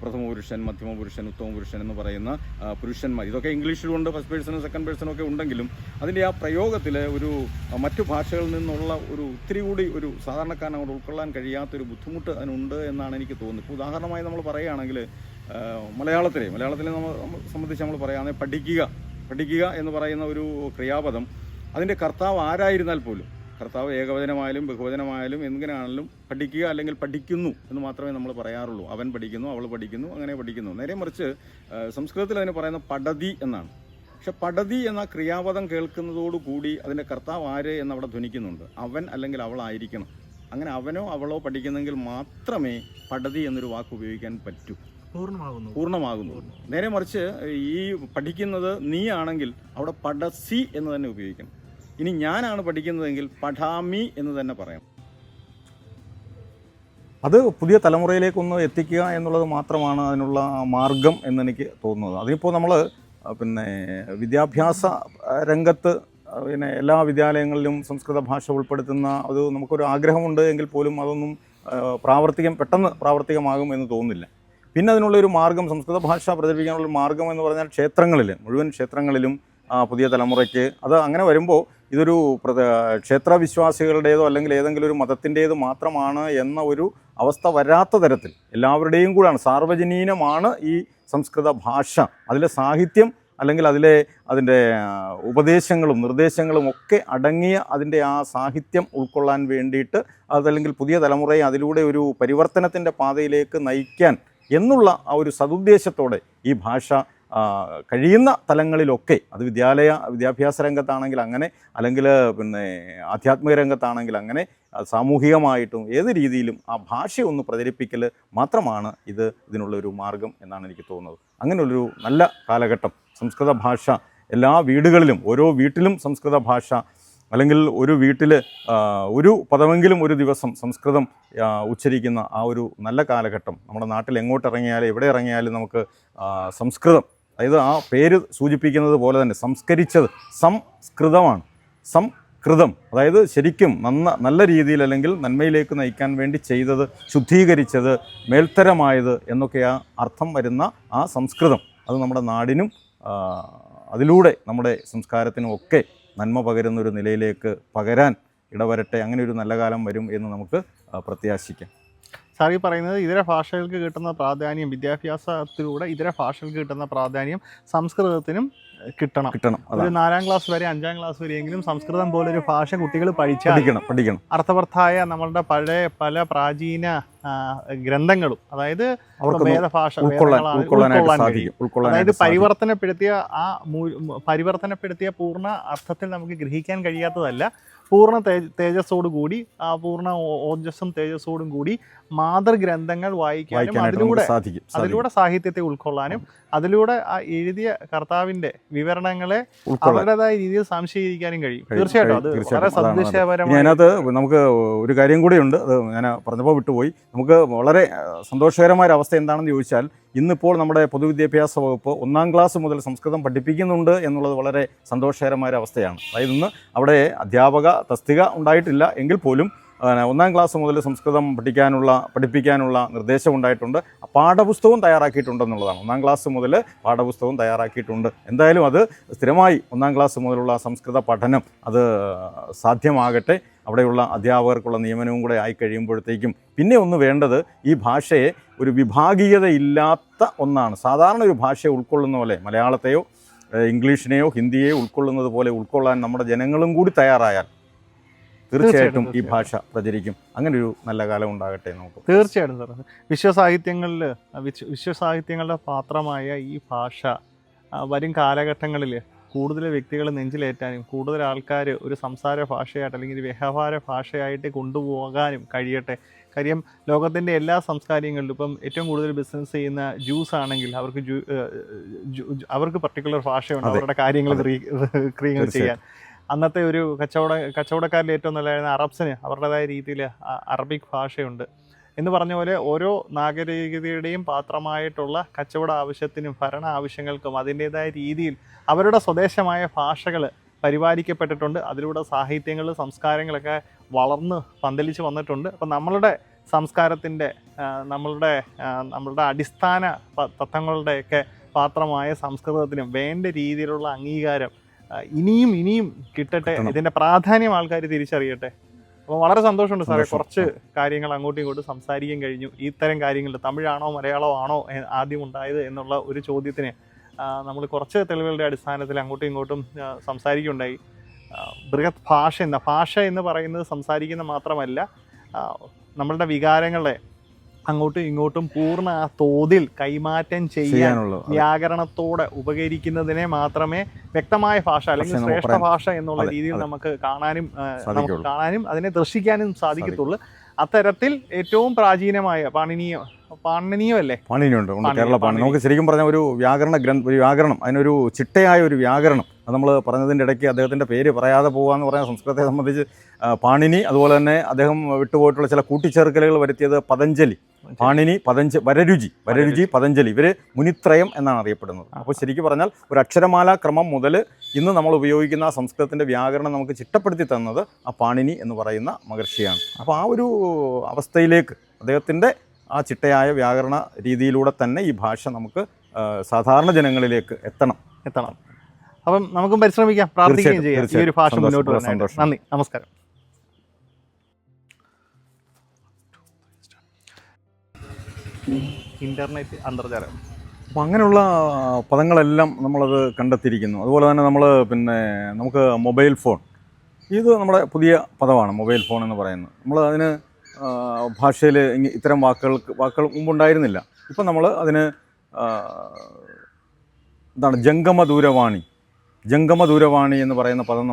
പ്രഥമ പുരുഷൻ, മധ്യമ പുരുഷൻ, ഉത്തമ പുരുഷൻ എന്ന് പറയുന്ന പുരുഷന്മാർ, ഇതൊക്കെ ഇംഗ്ലീഷിലുണ്ട്, ഫസ്റ്റ് പേഴ്സണും സെക്കൻഡ് പേഴ്സണും ഒക്കെ ഉണ്ടെങ്കിലും അതിൻ്റെ ആ പ്രയോഗത്തിൽ ഒരു മറ്റു ഭാഷകളിൽ നിന്നുള്ള ഒരു ഇത്തിരി കൂടി ഒരു സാധാരണക്കാരൻ അങ്ങോട്ട് ഉൾക്കൊള്ളാൻ കഴിയാത്തൊരു ബുദ്ധിമുട്ട് അതിനുണ്ട് എന്നാണ് എനിക്ക് തോന്നുന്നത്. ഇപ്പോൾ ഉദാഹരണമായി നമ്മൾ പറയുകയാണെങ്കിൽ മലയാളത്തിലെ സംബന്ധിച്ച് നമ്മൾ പറയുകയാണെങ്കിൽ പഠിക്കുക എന്ന് പറയുന്ന ഒരു ക്രിയാപദം, അതിൻ്റെ കർത്താവ് ആരായിരുന്നാൽ പോലും, കർത്താവ് ഏകവചനമായാലും ബഹുവചനമായാലും എങ്ങനെയാണെങ്കിലും പഠിക്കുക അല്ലെങ്കിൽ പഠിക്കുന്നു എന്ന് മാത്രമേ നമ്മൾ പറയാറുള്ളൂ. അവൻ പഠിക്കുന്നു, അവൾ പഠിക്കുന്നു, അങ്ങനെ പഠിക്കുന്നു. നേരെ മറിച്ച് സംസ്കൃതത്തിൽ അതിന് പറയുന്ന പഠതി എന്നാണ്. പക്ഷെ പഠതി എന്ന ക്രിയാപദം കേൾക്കുന്നതോടുകൂടി അതിൻ്റെ കർത്താവ് ആര് എന്നവിടെ ധ്വനിക്കുന്നുണ്ട്. അവൻ അല്ലെങ്കിൽ അവളായിരിക്കണം. അങ്ങനെ അവനോ അവളോ പഠിക്കുന്നെങ്കിൽ മാത്രമേ പഠതി എന്നൊരു വാക്ക് ഉപയോഗിക്കാൻ പറ്റൂ, പൂർണ്ണമാകുന്നു. നേരെ മറിച്ച് ഈ പഠിക്കുന്നത് നീ ആണെങ്കിൽ അവിടെ പഠസി എന്ന് തന്നെ ഉപയോഗിക്കണം. ഇനി ഞാനാണ് പഠിക്കുന്നതെങ്കിൽ പഠാമി എന്ന് തന്നെ പറയാം. അത് പുതിയ തലമുറയിലേക്കൊന്ന് എത്തിക്കുക എന്നുള്ളത് മാത്രമാണ് അതിനുള്ള മാർഗം എന്നെനിക്ക് തോന്നുന്നത്. അതിപ്പോൾ നമ്മൾ വിദ്യാഭ്യാസ രംഗത്ത് എല്ലാ വിദ്യാലയങ്ങളിലും സംസ്കൃത ഭാഷ ഉൾപ്പെടുത്തുന്ന അത് നമുക്കൊരു ആഗ്രഹമുണ്ട് എങ്കിൽ പോലും അതൊന്നും പെട്ടെന്ന് പ്രാവർത്തികമാകും എന്ന് തോന്നുന്നില്ല. പിന്നെ അതിനുള്ളൊരു മാർഗം, സംസ്കൃത ഭാഷ പ്രചരിപ്പിക്കാനുള്ളൊരു മാർഗം എന്ന് പറഞ്ഞാൽ മുഴുവൻ ക്ഷേത്രങ്ങളിലും പുതിയ തലമുറയ്ക്ക് അത് അങ്ങനെ വരുമ്പോൾ ഇതൊരു ക്ഷേത്രവിശ്വാസികളുടേതോ അല്ലെങ്കിൽ ഏതെങ്കിലും ഒരു മതത്തിൻ്റേത് മാത്രമാണ് എന്ന ഒരു അവസ്ഥ വരാത്ത തരത്തിൽ എല്ലാവരുടെയും കൂടാണ്, സാർവജനീനമാണ് ഈ സംസ്കൃത ഭാഷ. അതിലെ സാഹിത്യം അല്ലെങ്കിൽ അതിൻ്റെ ഉപദേശങ്ങളും നിർദ്ദേശങ്ങളും ഒക്കെ അടങ്ങിയ അതിൻ്റെ ആ സാഹിത്യം ഉൾക്കൊള്ളാൻ വേണ്ടിയിട്ട് അതല്ലെങ്കിൽ പുതിയ തലമുറയെ അതിലൂടെ ഒരു പരിവർത്തനത്തിൻ്റെ പാതയിലേക്ക് നയിക്കാൻ എന്നുള്ള ആ ഒരു സതുദ്ദേശത്തോടെ ഈ ഭാഷ കഴിയുന്ന തലങ്ങളിലൊക്കെ, അത് വിദ്യാഭ്യാസ രംഗത്താണെങ്കിൽ അങ്ങനെ, അല്ലെങ്കിൽ ആധ്യാത്മിക രംഗത്താണെങ്കിൽ അങ്ങനെ, സാമൂഹികമായിട്ടും ഏത് രീതിയിലും ആ ഭാഷയൊന്ന് പ്രചരിപ്പിക്കൽ മാത്രമാണ് ഇതിനുള്ളൊരു മാർഗം എന്നാണ് എനിക്ക് തോന്നുന്നത്. അങ്ങനെയുള്ളൊരു നല്ല കാലഘട്ടം സംസ്കൃത ഭാഷ എല്ലാ വീടുകളിലും, ഓരോ വീട്ടിലും സംസ്കൃത ഭാഷ, അല്ലെങ്കിൽ ഒരു വീട്ടിൽ ഒരു പദമെങ്കിലും ഒരു ദിവസം സംസ്കൃതം ഉച്ചരിക്കുന്ന ആ ഒരു നല്ല കാലഘട്ടം നമ്മുടെ നാട്ടിൽ എങ്ങോട്ടിറങ്ങിയാലും എവിടെ ഇറങ്ങിയാലും നമുക്ക് സംസ്കൃതം അതായത് ആ പേര് സൂചിപ്പിക്കുന്നത് പോലെ തന്നെ സംസ്കരിച്ചത്, സംസ്കൃതമാണ്. സംകൃതം അതായത് ശരിക്കും നല്ല രീതിയിൽ അല്ലെങ്കിൽ നന്മയിലേക്ക് നയിക്കാൻ വേണ്ടി ചെയ്തത്, ശുദ്ധീകരിച്ചത്, മേൽത്തരമായത് എന്നൊക്കെയാ അർത്ഥം വരുന്ന ആ സംസ്കൃതം അത് നമ്മുടെ നാടിനും അതിലൂടെ നമ്മുടെ സംസ്കാരത്തിനും ഒക്കെ നന്മ പകരുന്നൊരു നിലയിലേക്ക് പകരാൻ ഇടവരട്ടെ. അങ്ങനെ ഒരു നല്ല കാലം വരും എന്ന് നമുക്ക് പ്രത്യാശിക്കാം. സാർ ഈ പറയുന്നത് ഇതര ഭാഷകൾക്ക് കിട്ടുന്ന പ്രാധാന്യം, വിദ്യാഭ്യാസത്തിലൂടെ ഇതര ഭാഷകൾക്ക് കിട്ടുന്ന പ്രാധാന്യം സംസ്കൃതത്തിനും കിട്ടണം. ഒരു 4ാം ക്ലാസ് വരെ 5ാം ക്ലാസ് വരെയെങ്കിലും സംസ്കൃതം പോലൊരു ഭാഷ കുട്ടികൾ പഠിക്കണം. അർത്ഥവർത്ഥായ നമ്മളുടെ പഴയ പല പ്രാചീന ഗ്രന്ഥങ്ങളും, അതായത് വേദഭാഷ അതായത് പരിവർത്തനപ്പെടുത്തിയ പൂർണ്ണ അർത്ഥത്തിൽ നമുക്ക് ഗ്രഹിക്കാൻ കഴിയാത്തതല്ല, പൂർണ്ണ തേജസ്സോടു കൂടി, പൂർണ്ണ ഓജസ്സും തേജസ്സോടും കൂടി മാതൃഗ്രന്ഥങ്ങൾ വായിക്കാനും അതിലൂടെ സാഹിത്യത്തെ ഉൾക്കൊള്ളാനും അതിലൂടെ ആ എഴുതിയ കർത്താവിന്റെ വിവരണങ്ങളെ അവരുടേതായ രീതിയിൽ സംശയിക്കാനും കഴിയും. തീർച്ചയായിട്ടും അത് വളരെ സന്ദേശപരമായി. അതിനകത്ത് നമുക്ക് ഒരു കാര്യം കൂടിയുണ്ട്, അത് ഞാൻ പറഞ്ഞപ്പോൾ വിട്ടുപോയി. നമുക്ക് വളരെ സന്തോഷകരമായ ഒരു അവസ്ഥ എന്താണെന്ന് ചോദിച്ചാൽ, ഇന്നിപ്പോൾ നമ്മുടെ പൊതുവിദ്യാഭ്യാസ വകുപ്പ് 1ാം ക്ലാസ് മുതൽ സംസ്കൃതം പഠിപ്പിക്കുന്നുണ്ട് എന്നുള്ളത് വളരെ സന്തോഷകരമായ ഒരു അവസ്ഥയാണ്. അതായത് ഇന്ന് അവിടെ അധ്യാപക തസ്തിക ഉണ്ടായിട്ടില്ല എങ്കിൽ പോലും 1ാം ക്ലാസ് മുതൽ സംസ്കൃതം പഠിപ്പിക്കാനുള്ള നിർദ്ദേശം ഉണ്ടായിട്ടുണ്ട്. പാഠപുസ്തകവും തയ്യാറാക്കിയിട്ടുണ്ടെന്നുള്ളതാണ്. 1ാം ക്ലാസ് മുതൽ പാഠപുസ്തകവും തയ്യാറാക്കിയിട്ടുണ്ട്. എന്തായാലും അത് സ്ഥിരമായി 1ാം ക്ലാസ് മുതലുള്ള സംസ്കൃത പഠനം അത് സാധ്യമാകട്ടെ. അവിടെയുള്ള അധ്യാപകർക്കുള്ള നിയമനവും കൂടെ ആയി കഴിയുമ്പോഴത്തേക്കും പിന്നെ ഒന്ന് വേണ്ടത്, ഈ ഭാഷയെ ഒരു വിഭാഗീയതയില്ലാത്ത ഒന്നാണ്. സാധാരണ ഒരു ഭാഷയെ ഉൾക്കൊള്ളുന്ന പോലെ മലയാളത്തെയോ ഇംഗ്ലീഷിനെയോ ഹിന്ദിയെയോ ഉൾക്കൊള്ളുന്നത് പോലെ ഉൾക്കൊള്ളാൻ നമ്മുടെ ജനങ്ങളും കൂടി തയ്യാറായാൽ തീർച്ചയായിട്ടും ഈ ഭാഷ പ്രചരിക്കും. അങ്ങനെ ഒരു നല്ല കാലം ഉണ്ടാകട്ടെ നമുക്ക്. തീർച്ചയായിട്ടും സാർ. വിശ്വസാഹിത്യങ്ങളുടെ പാത്രമായ ഈ ഭാഷ വരും കാലഘട്ടങ്ങളിൽ കൂടുതൽ വ്യക്തികൾ നെഞ്ചിലേറ്റാനും കൂടുതൽ ആൾക്കാർ ഒരു സംസാര ഭാഷയായിട്ട് അല്ലെങ്കിൽ വ്യവഹാര ഭാഷയായിട്ട് കൊണ്ടുപോകാനും കഴിയട്ടെ. കാര്യം ലോകത്തിൻ്റെ എല്ലാ സംസ്കാരങ്ങളിലും ഇപ്പം ഏറ്റവും കൂടുതൽ ബിസിനസ് ചെയ്യുന്ന ജ്യൂസ് ആണെങ്കിൽ അവർക്ക് പർട്ടിക്കുലർ ഭാഷയുണ്ട് അവരുടെ കാര്യങ്ങൾ ക്രിയേറ്റ് ചെയ്യാൻ. അന്നത്തെ ഒരു കച്ചവടക്കാരിൽ ഏറ്റവും നല്ലതായിരുന്ന അറബ്സിന് അവരുടേതായ രീതിയിൽ അറബിക് ഭാഷയുണ്ട്. എന്ന് പറഞ്ഞ പോലെ ഓരോ നാഗരികതയുടെയും പാത്രമായിട്ടുള്ള കച്ചവട ആവശ്യത്തിനും ഭരണ ആവശ്യങ്ങൾക്കും അതിൻ്റേതായ രീതിയിൽ അവരുടെ സ്വദേശമായ ഭാഷകൾ പരിപാലിക്കപ്പെട്ടിട്ടുണ്ട്. അതിലൂടെ സാഹിത്യങ്ങൾ സംസ്കാരങ്ങളൊക്കെ വളർന്ന് പന്തലിച്ച് വന്നിട്ടുണ്ട്. അപ്പം നമ്മളുടെ സംസ്കാരത്തിൻ്റെ നമ്മളുടെ അടിസ്ഥാന തത്വങ്ങളുടെയൊക്കെ പാത്രമായ സംസ്കൃതത്തിനും വേണ്ട രീതിയിലുള്ള അംഗീകാരം ഇനിയും കിട്ടട്ടെ. ഇതിൻ്റെ പ്രാധാന്യം ആൾക്കാർ തിരിച്ചറിയട്ടെ. അപ്പോൾ വളരെ സന്തോഷമുണ്ട് സാറേ, കുറച്ച് കാര്യങ്ങൾ അങ്ങോട്ടും ഇങ്ങോട്ടും സംസാരിക്കാൻ കഴിഞ്ഞു. ഇത്തരം കാര്യങ്ങൾ തമിഴാണോ മലയാളമോ ആണോ ആദ്യം ഉണ്ടായത് എന്നുള്ള ഒരു ചോദ്യത്തിന് നമ്മൾ കുറച്ച് തെളിവുകളുടെ അടിസ്ഥാനത്തിൽ അങ്ങോട്ടും ഇങ്ങോട്ടും സംസാരിക്കുകയുണ്ടായി. ബൃഹത് ഭാഷ എന്ന് പറയുന്നത് സംസാരിക്കുന്ന മാത്രമല്ല, നമ്മളുടെ വികാരങ്ങളെ അങ്ങോട്ടും ഇങ്ങോട്ടും പൂർണ്ണ തോതിൽ കൈമാറ്റം ചെയ്യാനുള്ള വ്യാകരണത്തോടെ ഉപകരിക്കുന്നതിനെ മാത്രമേ വ്യക്തമായ ഭാഷ അല്ലെങ്കിൽ ശ്രേഷ്ഠ ഭാഷ എന്നുള്ള രീതിയിൽ നമുക്ക് കാണാനും അതിനെ ദർശിക്കാനും സാധിക്കത്തുള്ളൂ. അത്തരത്തിൽ ഏറ്റവും പ്രാചീനമായ പാണിനിയുണ്ട് കേരള പാണി. നമുക്ക് ശരിക്കും പറഞ്ഞാൽ ഒരു വ്യാകരണം അതിനൊരു ചിട്ടയായ ഒരു വ്യാകരണം അത് നമ്മൾ പറഞ്ഞതിൻ്റെ ഇടയ്ക്ക് അദ്ദേഹത്തിൻ്റെ പേര് പറയാതെ പോകാന്ന് പറഞ്ഞാൽ സംസ്കൃതത്തെ സംബന്ധിച്ച് പാണിനി, അതുപോലെ തന്നെ അദ്ദേഹം വിട്ടുപോയിട്ടുള്ള ചില കൂട്ടിച്ചേർക്കലുകൾ വരുത്തിയത് പതഞ്ജലി, പാണിനി, വരരുചി, പതഞ്ജലി, ഇവർ മുനിത്രയം എന്നാണ് അറിയപ്പെടുന്നത്. അപ്പോൾ ശരിക്കും പറഞ്ഞാൽ ഒരു അക്ഷരമാലാ ക്രമം മുതൽ ഇന്ന് നമ്മൾ ഉപയോഗിക്കുന്ന സംസ്കൃതത്തിൻ്റെ വ്യാകരണം നമുക്ക് ചിട്ടപ്പെടുത്തി തന്നത് ആ പാണിനി എന്ന് പറയുന്ന മഹർഷിയാണ്. അപ്പോൾ ആ ഒരു അവസ്ഥയിലേക്ക് അദ്ദേഹത്തിൻ്റെ ആ ചിട്ടയായ വ്യാകരണ രീതിയിലൂടെ തന്നെ ഈ ഭാഷ നമുക്ക് സാധാരണ ജനങ്ങളിലേക്ക് എത്തണം. അപ്പം നമുക്കും പരിശ്രമിക്കാം, പ്രാർത്ഥിക്കുകയും ചെയ്യാം ഈ ഒരു ഭാഷ മുന്നോട്ട് വരാനായിട്ട്. നന്ദി, നമസ്കാരം. ഇന്റർനെറ്റ് അന്തർജാലം, അപ്പം അങ്ങനെയുള്ള പദങ്ങളെല്ലാം നമ്മളത് കണ്ടെത്തിയിരിക്കുന്നു. അതുപോലെ തന്നെ നമുക്ക് മൊബൈൽ ഫോൺ, ഇത് നമ്മുടെ പുതിയ പദമാണ് മൊബൈൽ ഫോൺ എന്ന് പറയുന്നത്. നമ്മൾ അതിന് ഭാഷയിൽ ഇത്തരം വാക്കുകൾ മുമ്പുണ്ടായിരുന്നില്ല. ഇപ്പം നമ്മൾ അതിന് ജംഗമ ദൂരവാണി എന്ന് പറയുന്ന പദം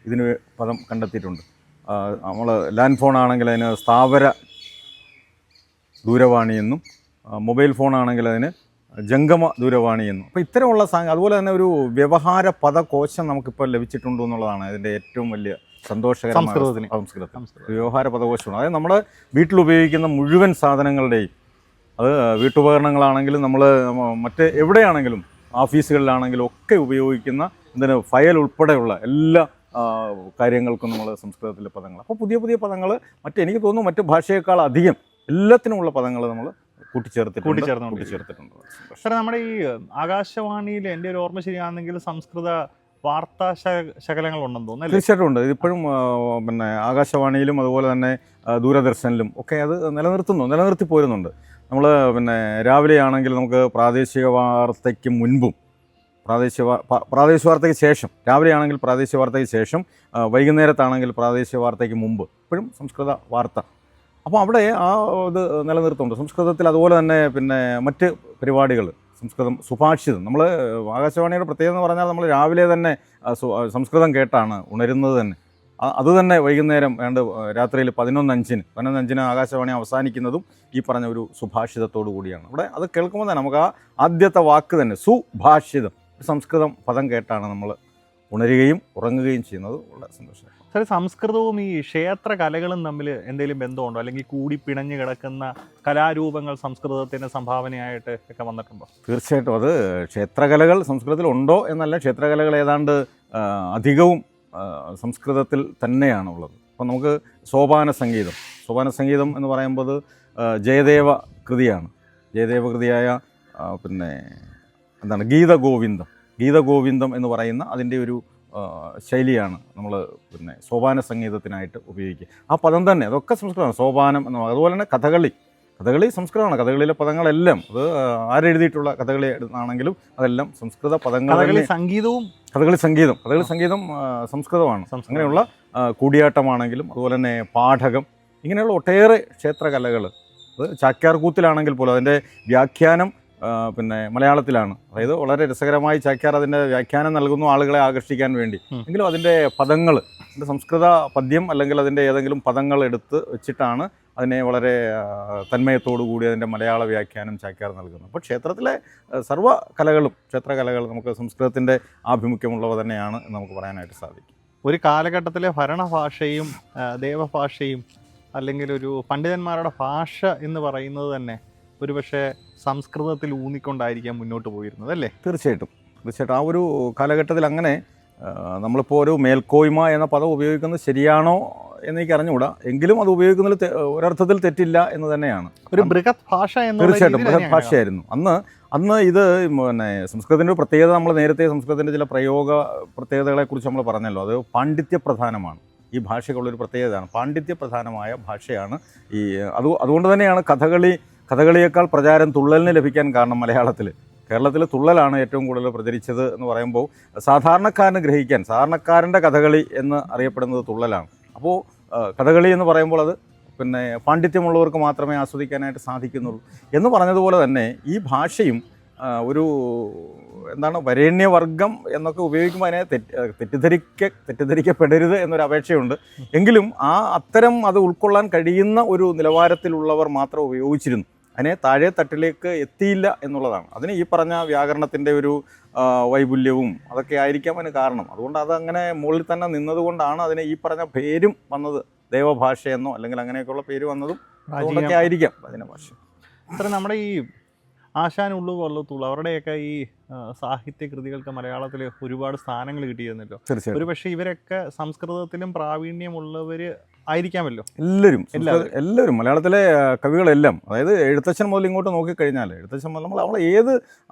ഇതിന് പദം കണ്ടെത്തിയിട്ടുണ്ട്. നമ്മൾ ലാൻഡ് ഫോൺ ആണെങ്കിൽ അതിന് സ്ഥാവര ദൂരവാണി എന്നും, മൊബൈൽ ഫോൺ ആണെങ്കിൽ അതിന് ജംഗമ ദൂരവാണി എന്നും. അപ്പോൾ ഇത്തരമുള്ള അതുപോലെ തന്നെ ഒരു വ്യവഹാര പദകോശം നമുക്കിപ്പോൾ ലഭിച്ചിട്ടുണ്ട് എന്നുള്ളതാണ് ഇതിൻ്റെ ഏറ്റവും വലിയ സന്തോഷകരമായ സംസ്കൃതത്തിൽ വ്യവഹാര പദകോശമാണ്. അതായത് നമ്മുടെ വീട്ടിലുപയോഗിക്കുന്ന മുഴുവൻ സാധനങ്ങളുടെയും, അത് വീട്ടുപകരണങ്ങളാണെങ്കിലും നമ്മൾ മറ്റ് എവിടെയാണെങ്കിലും ഓഫീസുകളിലാണെങ്കിലും ഒക്കെ ഉപയോഗിക്കുന്ന ഫയൽ ഉൾപ്പെടെയുള്ള എല്ലാ കാര്യങ്ങൾക്കും നമ്മൾ സംസ്കൃതത്തിലെ പദങ്ങൾ. അപ്പോൾ പുതിയ പുതിയ പദങ്ങൾ എനിക്ക് തോന്നുന്നു മറ്റ് ഭാഷയേക്കാൾ അധികം എല്ലാത്തിനുമുള്ള പദങ്ങൾ നമ്മൾ കൂട്ടിച്ചേർത്തിട്ടുണ്ട്. സാറേ, നമ്മുടെ ഈ ആകാശവാണിയിൽ എൻ്റെ ഒരു ഓർമ്മ ശരിയാണെങ്കിൽ സംസ്കൃത വാർത്താ ശകലങ്ങൾ ഉണ്ടെന്ന് തോന്നുന്നു. തീർച്ചയായിട്ടും ഉണ്ട്. ഇതിപ്പോഴും ആകാശവാണിയിലും അതുപോലെ തന്നെ ദൂരദർശനിലും ഒക്കെ അത് നിലനിർത്തി പോരുന്നുണ്ട്. നമ്മൾ രാവിലെ ആണെങ്കിൽ നമുക്ക് പ്രാദേശിക വാർത്തയ്ക്ക് മുൻപും പ്രാദേശിക വാർത്തയ്ക്ക് ശേഷം, രാവിലെ ആണെങ്കിൽ പ്രാദേശിക വാർത്തയ്ക്ക് ശേഷം, വൈകുന്നേരത്താണെങ്കിൽ പ്രാദേശിക വാർത്തയ്ക്ക് മുമ്പ് ഇപ്പോഴും സംസ്കൃത വാർത്ത. അപ്പോൾ അവിടെ ഇത് നിലനിർത്തുന്നുണ്ട്. സംസ്കൃതത്തിൽ അതുപോലെ തന്നെ മറ്റ് പരിപാടികൾ സംസ്കൃതം സുഭാഷിതം. നമ്മൾ ആകാശവാണിയുടെ പ്രത്യേകത എന്ന് പറഞ്ഞാൽ നമ്മൾ രാവിലെ തന്നെ സംസ്കൃതം കേട്ടാണ് ഉണരുന്നത് തന്നെ. അത് തന്നെ വൈകുന്നേരം രാത്രിയിൽ 11:05 ആകാശവാണി അവസാനിക്കുന്നതും ഈ പറഞ്ഞ ഒരു സുഭാഷിതത്തോടു കൂടിയാണ്. അവിടെ അത് കേൾക്കുമ്പോൾ തന്നെ നമുക്ക് ആദ്യത്തെ വാക്ക് തന്നെ സുഭാഷിതം, സംസ്കൃതം പദം കേട്ടാണ് നമ്മൾ ഉണരുകയും ഉറങ്ങുകയും ചെയ്യുന്നത്. വളരെ സന്തോഷം. സാർ, സംസ്കൃതവും ഈ ക്ഷേത്ര കലകളും തമ്മിൽ എന്തെങ്കിലും ബന്ധമുണ്ടോ? അല്ലെങ്കിൽ കൂടി പിണഞ്ഞു കിടക്കുന്ന കലാരൂപങ്ങൾ സംസ്കൃതത്തിന് സംഭാവനയായിട്ട് ഒക്കെ വന്നിട്ടുണ്ടോ? തീർച്ചയായിട്ടും അത് ക്ഷേത്രകലകൾ സംസ്കൃതത്തിൽ ഉണ്ടോ എന്നല്ല, ക്ഷേത്രകലകൾ ഏതാണ്ട് അധികവും സംസ്കൃതത്തിൽ തന്നെയാണുള്ളത്. അപ്പോൾ നമുക്ക് സോപാന സംഗീതം എന്ന് പറയുമ്പോൾ ജയദേവ കൃതിയാണ്. ജയദേവ കൃതിയായ ഗീതഗോവിന്ദം എന്ന് പറയുന്ന അതിൻ്റെ ഒരു ശൈലിയാണ് നമ്മൾ സോപാന സംഗീതത്തിനായിട്ട് ഉപയോഗിക്കുക. ആ പദം തന്നെ അതൊക്കെ സംസ്കൃതമാണ്. സോപാനം എന്ന് പറയുന്നത്. അതുപോലെ തന്നെ കഥകളി സംസ്കൃതമാണ്. കഥകളിയിലെ പദങ്ങളെല്ലാം അത് ആരെഴുതിയിട്ടുള്ള കഥകളി ആണെങ്കിലും അതെല്ലാം സംസ്കൃത പദങ്ങൾ. കഥകളി സംഗീതം സംസ്കൃതമാണ്. അങ്ങനെയുള്ള കൂടിയാട്ടമാണെങ്കിലും അതുപോലെ തന്നെ പാഠകം, ഇങ്ങനെയുള്ള ഒട്ടേറെ ക്ഷേത്രകലകൾ. അത് ചാക്യാർകൂത്തിലാണെങ്കിൽ പോലും അതിൻ്റെ വ്യാഖ്യാനം മലയാളത്തിലാണ്. അതായത് വളരെ രസകരമായി ചാക്യാർ അതിൻ്റെ വ്യാഖ്യാനം നൽകുന്നു ആളുകളെ ആകർഷിക്കാൻ വേണ്ടി. എങ്കിലും അതിൻ്റെ പദങ്ങൾ, സംസ്കൃത പദ്യം അല്ലെങ്കിൽ അതിൻ്റെ ഏതെങ്കിലും പദങ്ങൾ എടുത്ത് വെച്ചിട്ടാണ് അതിനെ വളരെ തന്മയത്തോടു കൂടി അതിൻ്റെ മലയാള വ്യാഖ്യാനം ചാക്യാർ നൽകുന്നത്. അപ്പോൾ ക്ഷേത്രത്തിലെ ക്ഷേത്രകലകൾ നമുക്ക് സംസ്കൃതത്തിൻ്റെ ആഭിമുഖ്യമുള്ളവ തന്നെയാണ് എന്ന് നമുക്ക് പറയാനായിട്ട് സാധിക്കും. ഒരു കാലഘട്ടത്തിലെ ഭരണഭാഷയും ദേവഭാഷയും അല്ലെങ്കിൽ ഒരു പണ്ഡിതന്മാരുടെ ഭാഷ എന്ന് പറയുന്നത് തന്നെ ഒരുപക്ഷെ സംസ്കൃതത്തിൽ ഊന്നിക്കൊണ്ടായിരിക്കാം മുന്നോട്ട് പോയിരുന്നത്, അല്ലേ? തീർച്ചയായിട്ടും. ആ ഒരു കാലഘട്ടത്തിൽ അങ്ങനെ നമ്മളിപ്പോൾ ഒരു മേൽക്കോയ്മ എന്ന പദം ഉപയോഗിക്കുന്നത് ശരിയാണോ എന്നെനിക്ക് അറിഞ്ഞുകൂടാ. എങ്കിലും അത് ഉപയോഗിക്കുന്നതിൽ ഒരർത്ഥത്തിൽ തെറ്റില്ല എന്ന് തന്നെയാണ്. ഒരു ബൃഹത് ഭാഷ. തീർച്ചയായിട്ടും ബൃഹത് ഭാഷയായിരുന്നു അന്ന്. ഇത് സംസ്കൃതത്തിൻ്റെ ഒരു പ്രത്യേകത, നമ്മൾ നേരത്തെ സംസ്കൃതത്തിൻ്റെ ചില പ്രത്യേകതകളെക്കുറിച്ച് നമ്മൾ പറഞ്ഞല്ലോ. അത് പാണ്ഡിത്യപ്രധാനമാണ്. ഈ ഭാഷയ്ക്കുള്ളൊരു പ്രത്യേകതയാണ്. പാണ്ഡിത്യപ്രധാനമായ ഭാഷയാണ് അതുകൊണ്ട് തന്നെയാണ് കഥകളിയേക്കാൾ പ്രചാരം തുള്ളലിന് ലഭിക്കാൻ കാരണം. കേരളത്തിൽ തുള്ളലാണ് ഏറ്റവും കൂടുതൽ പ്രചരിച്ചത് എന്ന് പറയുമ്പോൾ സാധാരണക്കാരന് ഗ്രഹിക്കാൻ, സാധാരണക്കാരൻ്റെ കഥകളി എന്ന് അറിയപ്പെടുന്നത് തുള്ളലാണ്. അപ്പോൾ കഥകളി എന്ന് പറയുമ്പോൾ അത് പാണ്ഡിത്യമുള്ളവർക്ക് മാത്രമേ ആസ്വദിക്കാനായിട്ട് സാധിക്കുന്നുള്ളൂ എന്ന് പറഞ്ഞതുപോലെ തന്നെ ഈ ഭാഷയും ഒരു വരേണ്യവർഗം എന്നൊക്കെ ഉപയോഗിക്കുമ്പോൾ അതിനെ തെറ്റിദ്ധരിക്കപ്പെടരുത് എന്നൊരു അപേക്ഷയുണ്ട്. എങ്കിലും അത്തരം അത് ഉൾക്കൊള്ളാൻ കഴിയുന്ന ഒരു നിലവാരത്തിലുള്ളവർ മാത്രം ഉപയോഗിച്ചിരുന്നു. അതിനെ താഴെ തട്ടിലേക്ക് എത്തിയില്ല എന്നുള്ളതാണ്. അതിന് ഈ പറഞ്ഞ വ്യാകരണത്തിൻ്റെ ഒരു വൈപുല്യവും അതൊക്കെ ആയിരിക്കാം അതിന് കാരണം. അതുകൊണ്ട് അതങ്ങനെ മുകളിൽ തന്നെ നിന്നതുകൊണ്ടാണ് അതിന് ഈ പറഞ്ഞ പേരും വന്നത്. ദേവഭാഷയെന്നോ അല്ലെങ്കിൽ അങ്ങനെയൊക്കെയുള്ള പേര് വന്നതും അതുകൊണ്ടൊക്കെ ആയിരിക്കാം അതിൻ്റെ ഭാഷ. അത്ര നമ്മുടെ ഈ ആശാൻ ഉള്ളു കൊള്ളത്തുള്ളൂ അവരുടെയൊക്കെ ഈ സാഹിത്യ കൃതികൾക്ക് മലയാളത്തിൽ ഒരുപാട് സ്ഥാനങ്ങൾ കിട്ടിയിരുന്നല്ലോ. ഒരു പക്ഷേ ഇവരൊക്കെ സംസ്കൃതത്തിലും പ്രാവീണ്യമുള്ളവർ ആയിരിക്കാമല്ലോ. എല്ലാവരും മലയാളത്തിലെ കവികളെല്ലാം, അതായത് എഴുത്തച്ഛൻ മുതൽ ഇങ്ങോട്ട് നോക്കിക്കഴിഞ്ഞാൽ,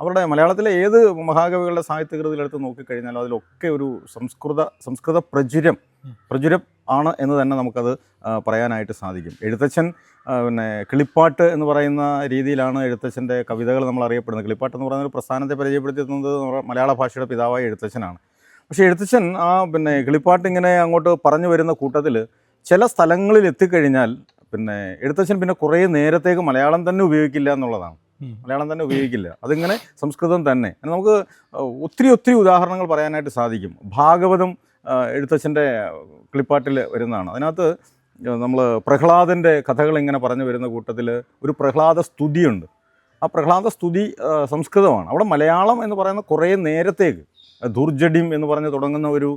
അവരുടെ മലയാളത്തിലെ ഏത് മഹാകവികളുടെ സാഹിത്യ കൃതികളെടുത്ത് നോക്കിക്കഴിഞ്ഞാലും അതിലൊക്കെ ഒരു സംസ്കൃത പ്രചുരം ആണ് എന്ന് തന്നെ നമുക്കത് പറയാനായിട്ട് സാധിക്കും. എഴുത്തച്ഛൻ കിളിപ്പാട്ട് എന്ന് പറയുന്ന രീതിയിലാണ് എഴുത്തച്ഛൻ്റെ കവിതകൾ നമ്മൾ അറിയപ്പെടുന്നത്. കിളിപ്പാട്ട് എന്ന് പറയുന്ന ഒരു പ്രസ്ഥാനത്തെ പരിചയപ്പെടുത്തുന്നത് മലയാള ഭാഷയുടെ പിതാവായ എഴുത്തച്ഛനാണ്. പക്ഷേ എഴുത്തച്ഛൻ കിളിപ്പാട്ട് ഇങ്ങനെ അങ്ങോട്ട് പറഞ്ഞു വരുന്ന കൂട്ടത്തിൽ ചില സ്ഥലങ്ങളിൽ എത്തിക്കഴിഞ്ഞാൽ എഴുത്തച്ഛൻ കുറേ നേരത്തേക്ക് മലയാളം തന്നെ ഉപയോഗിക്കില്ല എന്നുള്ളതാണ്. അതിങ്ങനെ സംസ്കൃതം തന്നെ. നമുക്ക് ഒത്തിരി ഉദാഹരണങ്ങൾ പറയാനായിട്ട് സാധിക്കും. ഭാഗവതം എഴുത്തച്ഛൻ്റെ കിളിപ്പാട്ടിൽ വരുന്നതാണ്. അതിനകത്ത് നമ്മൾ പ്രഹ്ലാദൻ്റെ കഥകൾ ഇങ്ങനെ പറഞ്ഞു വരുന്ന കൂട്ടത്തിൽ ഒരു പ്രഹ്ലാദ സ്തുതിയുണ്ട്. ആ പ്രഹ്ലാദ സ്തുതി സംസ്കൃതമാണ്. അവിടെ മലയാളം എന്ന് പറയുന്ന കുറേ നേരത്തേക്ക്, ദുർജഡിം എന്ന് പറഞ്ഞ് തുടങ്ങുന്ന ഒരു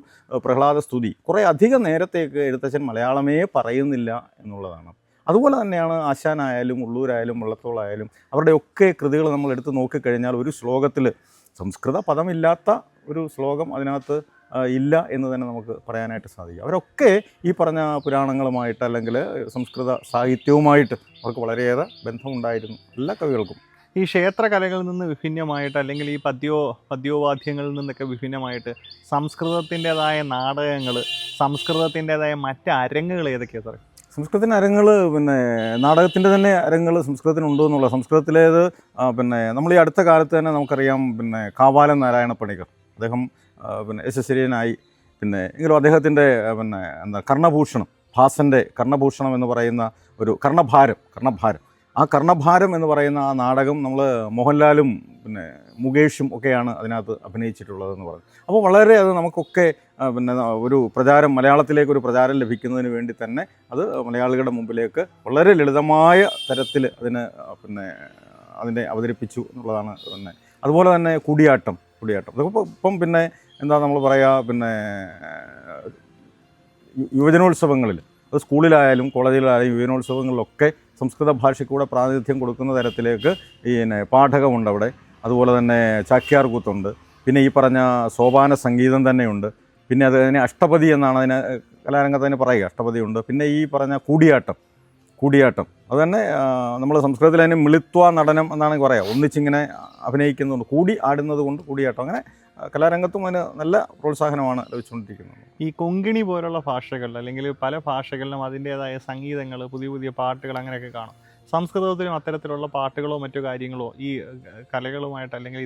പ്രഹ്ലാദ സ്തുതി കുറേ അധികം നേരത്തേക്ക് എഴുത്തച്ഛൻ മലയാളമേ പറയുന്നില്ല എന്നുള്ളതാണ്. അതുപോലെ തന്നെയാണ് ആശാനായാലും ഉള്ളൂരായാലും വള്ളത്തോളായാലും അവരുടെയൊക്കെ കൃതികൾ നമ്മൾ എടുത്ത് നോക്കിക്കഴിഞ്ഞാൽ ഒരു ശ്ലോകത്തിൽ സംസ്കൃത പദമില്ലാത്ത ഒരു ശ്ലോകം അതിനകത്ത് ഇല്ല എന്ന് തന്നെ നമുക്ക് പറയാനായിട്ട് സാധിക്കും. അവരൊക്കെ ഈ പറഞ്ഞ പുരാണങ്ങളുമായിട്ട് അല്ലെങ്കിൽ സംസ്കൃത സാഹിത്യവുമായിട്ട് അവർക്ക് വളരെയേറെ ബന്ധമുണ്ടായിരുന്നു എല്ലാ കവികൾക്കും. ഈ ക്ഷേത്രകലകളിൽ നിന്ന് വിഭിന്നമായിട്ട് അല്ലെങ്കിൽ ഈ പദ്യോവാദ്യങ്ങളിൽ നിന്നൊക്കെ വിഭിന്നമായിട്ട് സംസ്കൃതത്തിൻ്റെതായ നാടകങ്ങൾ, സംസ്കൃതത്തിൻ്റെതായ മറ്റ് അരങ്ങുകൾ ഏതൊക്കെയാണ് സാറേ? സംസ്കൃതത്തിൻ്റെ അരങ്ങൾ പിന്നെ നാടകത്തിൻ്റെ തന്നെ അരങ്ങൾ സംസ്കൃതത്തിനുണ്ടോ എന്നുള്ള സംസ്കൃതത്തിലേത് പിന്നെ നമ്മൾ ഈ അടുത്ത കാലത്ത് തന്നെ നമുക്കറിയാം പിന്നെ കാവാലം നാരായണ പണിക്കർ, അദ്ദേഹം പിന്നെ യശസ്വരീയനായി. പിന്നെ എങ്കിലും അദ്ദേഹത്തിൻ്റെ പിന്നെ എന്താ കർണഭൂഷണം, ഭാസൻ്റെ കർണഭൂഷണം എന്ന് പറയുന്ന ഒരു കർണഭാരം ആ കർണഭാരം എന്ന് പറയുന്ന ആ നാടകം നമ്മൾ മോഹൻലാലും പിന്നെ മുകേഷും ഒക്കെയാണ് അതിനകത്ത് അഭിനയിച്ചിട്ടുള്ളതെന്ന് പറഞ്ഞു. അപ്പോൾ വളരെ അത് നമുക്കൊക്കെ പിന്നെ ഒരു പ്രചാരം, മലയാളത്തിലേക്ക് ഒരു പ്രചാരം ലഭിക്കുന്നതിന് വേണ്ടി തന്നെ അത് മലയാളികളുടെ മുമ്പിലേക്ക് വളരെ ലളിതമായ തരത്തിൽ പിന്നെ അതിനെ അവതരിപ്പിച്ചു എന്നുള്ളതാണ്. പിന്നെ അതുപോലെ തന്നെ കൂടിയാട്ടം അതൊക്കെ ഇപ്പം പിന്നെ എന്താ നമ്മൾ പറയുക, പിന്നെ യുവജനോത്സവങ്ങളിൽ, അത് സ്കൂളിലായാലും കോളേജിലായാലും യുവജനോത്സവങ്ങളിലൊക്കെ സംസ്കൃത ഭാഷയ്ക്കൂടെ പ്രാതിനിധ്യം കൊടുക്കുന്ന തരത്തിലേക്ക് പിന്നെ പാഠകമുണ്ട് അവിടെ. അതുപോലെ തന്നെ ചാക്യാർ കൂത്തുണ്ട്, പിന്നെ ഈ പറഞ്ഞ സോപാന സംഗീതം തന്നെയുണ്ട്, പിന്നെ അതിനെ അഷ്ടപതി എന്നാണ് അതിനെ കലാരംഗത്ത് തന്നെ പറയുക, അഷ്ടപതിയുണ്ട്. പിന്നെ ഈ പറഞ്ഞ കൂടിയാട്ടം അത് തന്നെ നമ്മൾ സംസ്കൃതത്തിൽ അതിന് മിളിത്വ നടനം എന്നാണ് പറയുക, ഒന്നിച്ചിങ്ങനെ അഭിനയിക്കുന്നുണ്ട്, കൂടി ആടുന്നത് കൊണ്ട് കൂടിയാട്ടം. അങ്ങനെ കലാരംഗത്തും അതിന് നല്ല പ്രോത്സാഹനമാണ് ലഭിച്ചുകൊണ്ടിരിക്കുന്നത്. ഈ കൊങ്കിണി പോലുള്ള ഭാഷകൾ അല്ലെങ്കിൽ പല ഭാഷകളിലും അതിൻ്റേതായ സംഗീതങ്ങൾ, പുതിയ പാട്ടുകൾ അങ്ങനെയൊക്കെ കാണും. സംസ്കൃതത്തിലും അത്തരത്തിലുള്ള പാട്ടുകളോ മറ്റു കാര്യങ്ങളോ ഈ കലകളുമായിട്ട് അല്ലെങ്കിൽ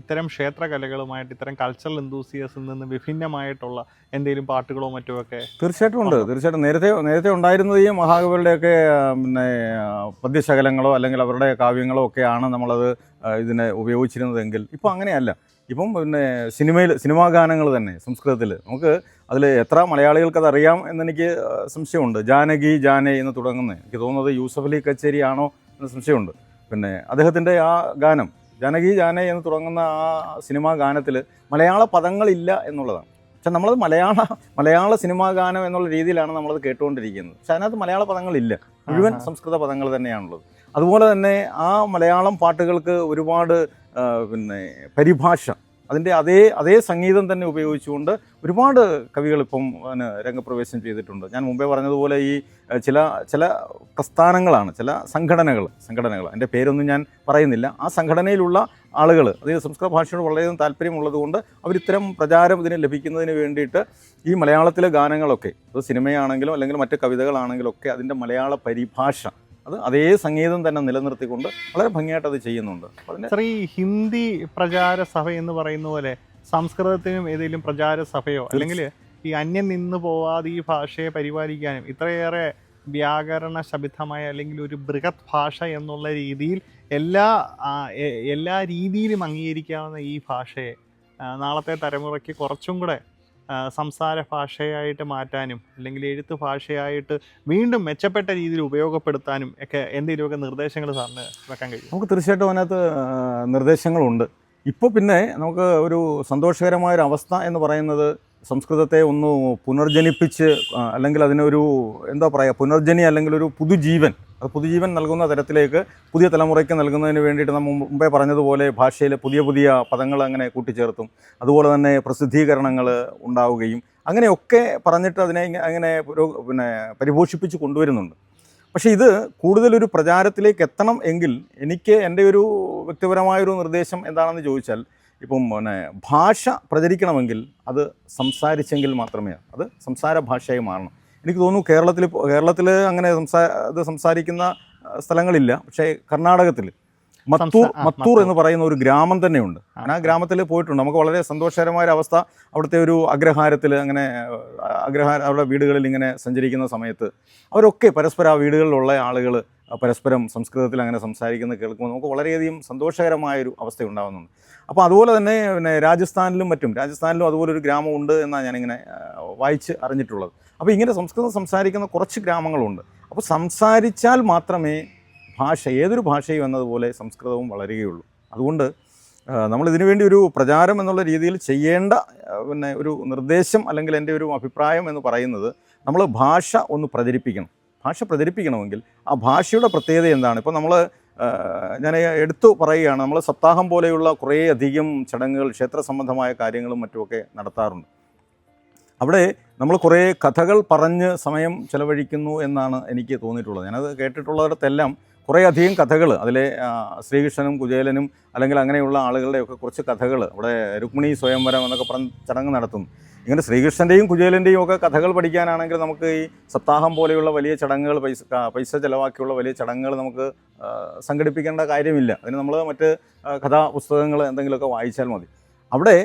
ഇത്തരം ക്ഷേത്രകലകളുമായിട്ട്, ഇത്തരം കൾച്ചറൽ എന്തൂസിയസിൽ നിന്ന് വിഭിന്നമായിട്ടുള്ള എന്തെങ്കിലും പാട്ടുകളോ മറ്റോ ഒക്കെ? തീർച്ചയായിട്ടും ഉണ്ട്. നേരത്തെ ഉണ്ടായിരുന്നത് ഈ മഹാകവികളുടെയൊക്കെ പിന്നെ പദ്യശകലങ്ങളോ അല്ലെങ്കിൽ അവരുടെ കാവ്യങ്ങളോ ഒക്കെയാണ് നമ്മളത് ഇതിനെ ഉപയോഗിച്ചിരുന്നതെങ്കിൽ ഇപ്പം അങ്ങനെയല്ല. ഇപ്പം പിന്നെ സിനിമാ ഗാനങ്ങൾ തന്നെ സംസ്കൃതത്തിൽ നമുക്ക് അതിൽ എത്ര മലയാളികൾക്കത് അറിയാം എന്നെനിക്ക് സംശയമുണ്ട്. ജാനകി ജാനേ എന്ന് തുടങ്ങുന്നത് എനിക്ക് തോന്നുന്നത് യൂസഫ് അലി കച്ചേരി ആണോ എന്ന് സംശയമുണ്ട്. പിന്നെ അദ്ദേഹത്തിൻ്റെ ആ ഗാനം ജാനകി ജാനേ എന്ന് തുടങ്ങുന്ന ആ സിനിമാ ഗാനത്തിൽ മലയാള പദങ്ങളില്ല എന്നുള്ളതാണ്. പക്ഷെ നമ്മളത് മലയാള സിനിമാ ഗാനം എന്നുള്ള രീതിയിലാണ് നമ്മളത് കേട്ടുകൊണ്ടിരിക്കുന്നത്. പക്ഷെ അതിനകത്ത് മലയാള പദങ്ങളില്ല, മുഴുവൻ സംസ്കൃത പദങ്ങൾ തന്നെയാണുള്ളത്. അതുപോലെ തന്നെ ആ മലയാളം പാട്ടുകൾക്ക് ഒരുപാട് പിന്നെ പരിഭാഷ, അതിൻ്റെ അതേ സംഗീതം തന്നെ ഉപയോഗിച്ചുകൊണ്ട് ഒരുപാട് കവികൾ ഇപ്പം രംഗപ്രവേശം ചെയ്തിട്ടുണ്ട്. ഞാൻ മുമ്പേ പറഞ്ഞതുപോലെ ഈ ചില പ്രസ്ഥാനങ്ങളാണ്, ചില സംഘടനകൾ അതിൻ്റെ പേരൊന്നും ഞാൻ പറയുന്നില്ല. ആ സംഘടനയിലുള്ള ആളുകൾ അത് സംസ്കൃത ഭാഷയോട് വളരെയധികം താല്പര്യമുള്ളതുകൊണ്ട് അവരിത്തരം പ്രചാരം ഇതിന് ലഭിക്കുന്നതിന് വേണ്ടിയിട്ട് ഈ മലയാളത്തിലെ ഗാനങ്ങളൊക്കെ, അത് സിനിമയാണെങ്കിലും അല്ലെങ്കിൽ മറ്റ് കവിതകളാണെങ്കിലും ഒക്കെ അതിൻ്റെ മലയാള പരിഭാഷ അത് അതേ സംഗീതം തന്നെ നിലനിർത്തിക്കൊണ്ട് വളരെ ഭംഗിയായിട്ട് അത് ചെയ്യുന്നുണ്ട്. ഈ ഹിന്ദി പ്രചാര സഭ എന്ന് പറയുന്ന പോലെ സംസ്കൃതത്തിനും ഏതെങ്കിലും പ്രചാര സഭയോ അല്ലെങ്കിൽ ഈ അന്യം നിന്ന് പോവാതെ ഈ ഭാഷയെ പരിപാലിക്കാനും ഇത്രയേറെ വ്യാകരണ ശബിതമായ അല്ലെങ്കിൽ ഒരു ബൃഹത് ഭാഷ എന്നുള്ള രീതിയിൽ എല്ലാ രീതിയിലും അംഗീകരിക്കാവുന്ന ഈ ഭാഷയെ നാളത്തെ തലമുറയ്ക്ക് കുറച്ചും കൂടെ സംസാര ഭാഷയായിട്ട് മാറ്റാനും അല്ലെങ്കിൽ എഴുത്ത് ഭാഷയായിട്ട് വീണ്ടും മെച്ചപ്പെട്ട രീതിയിൽ ഉപയോഗപ്പെടുത്താനും ഒക്കെ എന്തെങ്കിലുമൊക്കെ നിർദ്ദേശങ്ങൾ സാറിന് വെക്കാൻ കഴിയും? നമുക്ക് തീർച്ചയായിട്ടും അതിനകത്ത് നിർദ്ദേശങ്ങളുണ്ട്. ഇപ്പോൾ പിന്നെ നമുക്ക് ഒരു സന്തോഷകരമായൊരു അവസ്ഥ എന്ന് പറയുന്നത് സംസ്കൃതത്തെ ഒന്ന് പുനർജനിപ്പിച്ച് അല്ലെങ്കിൽ അതിനൊരു എന്താ പറയുക, പുനർജനി അല്ലെങ്കിൽ ഒരു പുതുജീവൻ നൽകുന്ന തരത്തിലേക്ക് പുതിയ തലമുറയ്ക്ക് നൽകുന്നതിന് വേണ്ടിയിട്ട് നമ്മൾ മുമ്പേ പറഞ്ഞതുപോലെ ഭാഷയിലെ പുതിയ പദങ്ങൾ അങ്ങനെ കൂട്ടിച്ചേർത്തും അതുപോലെ തന്നെ പ്രസിദ്ധീകരണങ്ങൾ ഉണ്ടാവുകയും അങ്ങനെയൊക്കെ പറഞ്ഞിട്ട് അതിനെ അങ്ങനെ പിന്നെ പരിപോഷിപ്പിച്ച് കൊണ്ടുവരുന്നുണ്ട്. പക്ഷേ ഇത് കൂടുതലൊരു പ്രചാരത്തിലേക്ക് എത്തണം എങ്കിൽ എനിക്ക് എൻ്റെ ഒരു വ്യക്തിപരമായൊരു നിർദ്ദേശം എന്താണെന്ന് ചോദിച്ചാൽ, ഇപ്പം പിന്നെ ഭാഷ പ്രചരിക്കണമെങ്കിൽ അത് സംസാരിച്ചെങ്കിൽ മാത്രമേ അത് സംസാര ഭാഷയായി മാറണം. എനിക്ക് തോന്നുന്നു കേരളത്തിൽ അങ്ങനെ സംസാരിക്കുന്ന സ്ഥലങ്ങളില്ല. പക്ഷേ കർണാടകത്തിൽ മത്തൂർ എന്ന് പറയുന്ന ഒരു ഗ്രാമം തന്നെയുണ്ട്. ഞാൻ ആ ഗ്രാമത്തിൽ പോയിട്ടുണ്ട്. നമുക്ക് വളരെ സന്തോഷകരമായ ഒരു അവസ്ഥ അവിടുത്തെ ഒരു അഗ്രഹാരത്തിൽ അങ്ങനെ അവരുടെ വീടുകളിൽ ഇങ്ങനെ സഞ്ചരിക്കുന്ന സമയത്ത് അവരൊക്കെ പരസ്പരം ആ വീടുകളിലുള്ള ആളുകൾ പരസ്പരം സംസ്കൃതത്തിൽ അങ്ങനെ സംസാരിക്കുന്നത് കേൾക്കുമ്പോൾ നമുക്ക് വളരെയധികം സന്തോഷകരമായൊരു അവസ്ഥ ഉണ്ടാകുന്നുണ്ട്. അപ്പോൾ അതുപോലെ തന്നെ പിന്നെ രാജസ്ഥാനിലും അതുപോലെ ഒരു ഗ്രാമമുണ്ട് എന്നാണ് ഞാനിങ്ങനെ വായിച്ച് അറിഞ്ഞിട്ടുള്ളത്. അപ്പോൾ ഇങ്ങനെ സംസ്കൃതം സംസാരിക്കുന്ന കുറച്ച് ഗ്രാമങ്ങളുണ്ട്. അപ്പോൾ സംസാരിച്ചാൽ മാത്രമേ ഏതൊരു ഭാഷയും എന്നതുപോലെ സംസ്കൃതവും വളരുകയുള്ളൂ. അതുകൊണ്ട് നമ്മളിതിനു വേണ്ടി ഒരു പ്രചാരം എന്നുള്ള രീതിയിൽ ചെയ്യേണ്ട പിന്നെ ഒരു നിർദ്ദേശം അല്ലെങ്കിൽ എൻ്റെ ഒരു അഭിപ്രായം എന്ന് പറയുന്നത്, നമ്മൾ ഭാഷ ഒന്ന് പ്രചരിപ്പിക്കണം. ഭാഷ പ്രചരിപ്പിക്കണമെങ്കിൽ ആ ഭാഷയുടെ പ്രത്യേകത എന്താണ്? ഇപ്പോൾ നമ്മൾ ഞാൻ എടുത്തു പറയുകയാണ്, നമ്മൾ സപ്താഹം പോലെയുള്ള കുറേയധികം ചടങ്ങുകൾ, ക്ഷേത്ര സംബന്ധമായ കാര്യങ്ങളും മറ്റുമൊക്കെ നടത്താറുണ്ട്. അവിടെ നമ്മൾ കുറേ കഥകൾ പറഞ്ഞ് സമയം ചെലവഴിക്കുന്നു എന്നാണ് എനിക്ക് തോന്നിയിട്ടുള്ളത്. ഞാനത് കേട്ടിട്ടുള്ളിടത്തെല്ലാം കുറേയധികം കഥകൾ, അതിലെ ശ്രീകൃഷ്ണനും കുചേലനും അല്ലെങ്കിൽ അങ്ങനെയുള്ള ആളുകളുടെയൊക്കെ കുറച്ച് കഥകൾ, അവിടെ രുക്മിണി സ്വയംവരം എന്നൊക്കെ പറഞ്ഞ് ചടങ്ങ് നടത്തും. ഇങ്ങനെ ശ്രീകൃഷ്ണൻ്റെയും കുചേലൻ്റെയും ഒക്കെ കഥകൾ പഠിക്കാനാണെങ്കിൽ നമുക്ക് ഈ സപ്താഹം പോലെയുള്ള വലിയ ചടങ്ങുകൾ, പൈസ ചിലവാക്കിയുള്ള വലിയ ചടങ്ങുകൾ നമുക്ക് സംഘടിപ്പിക്കേണ്ട കാര്യമില്ല. അതിന് നമ്മൾ മറ്റ് കഥാപുസ്തകങ്ങൾ എന്തെങ്കിലുമൊക്കെ വായിച്ചാൽ മതി. അവിടെ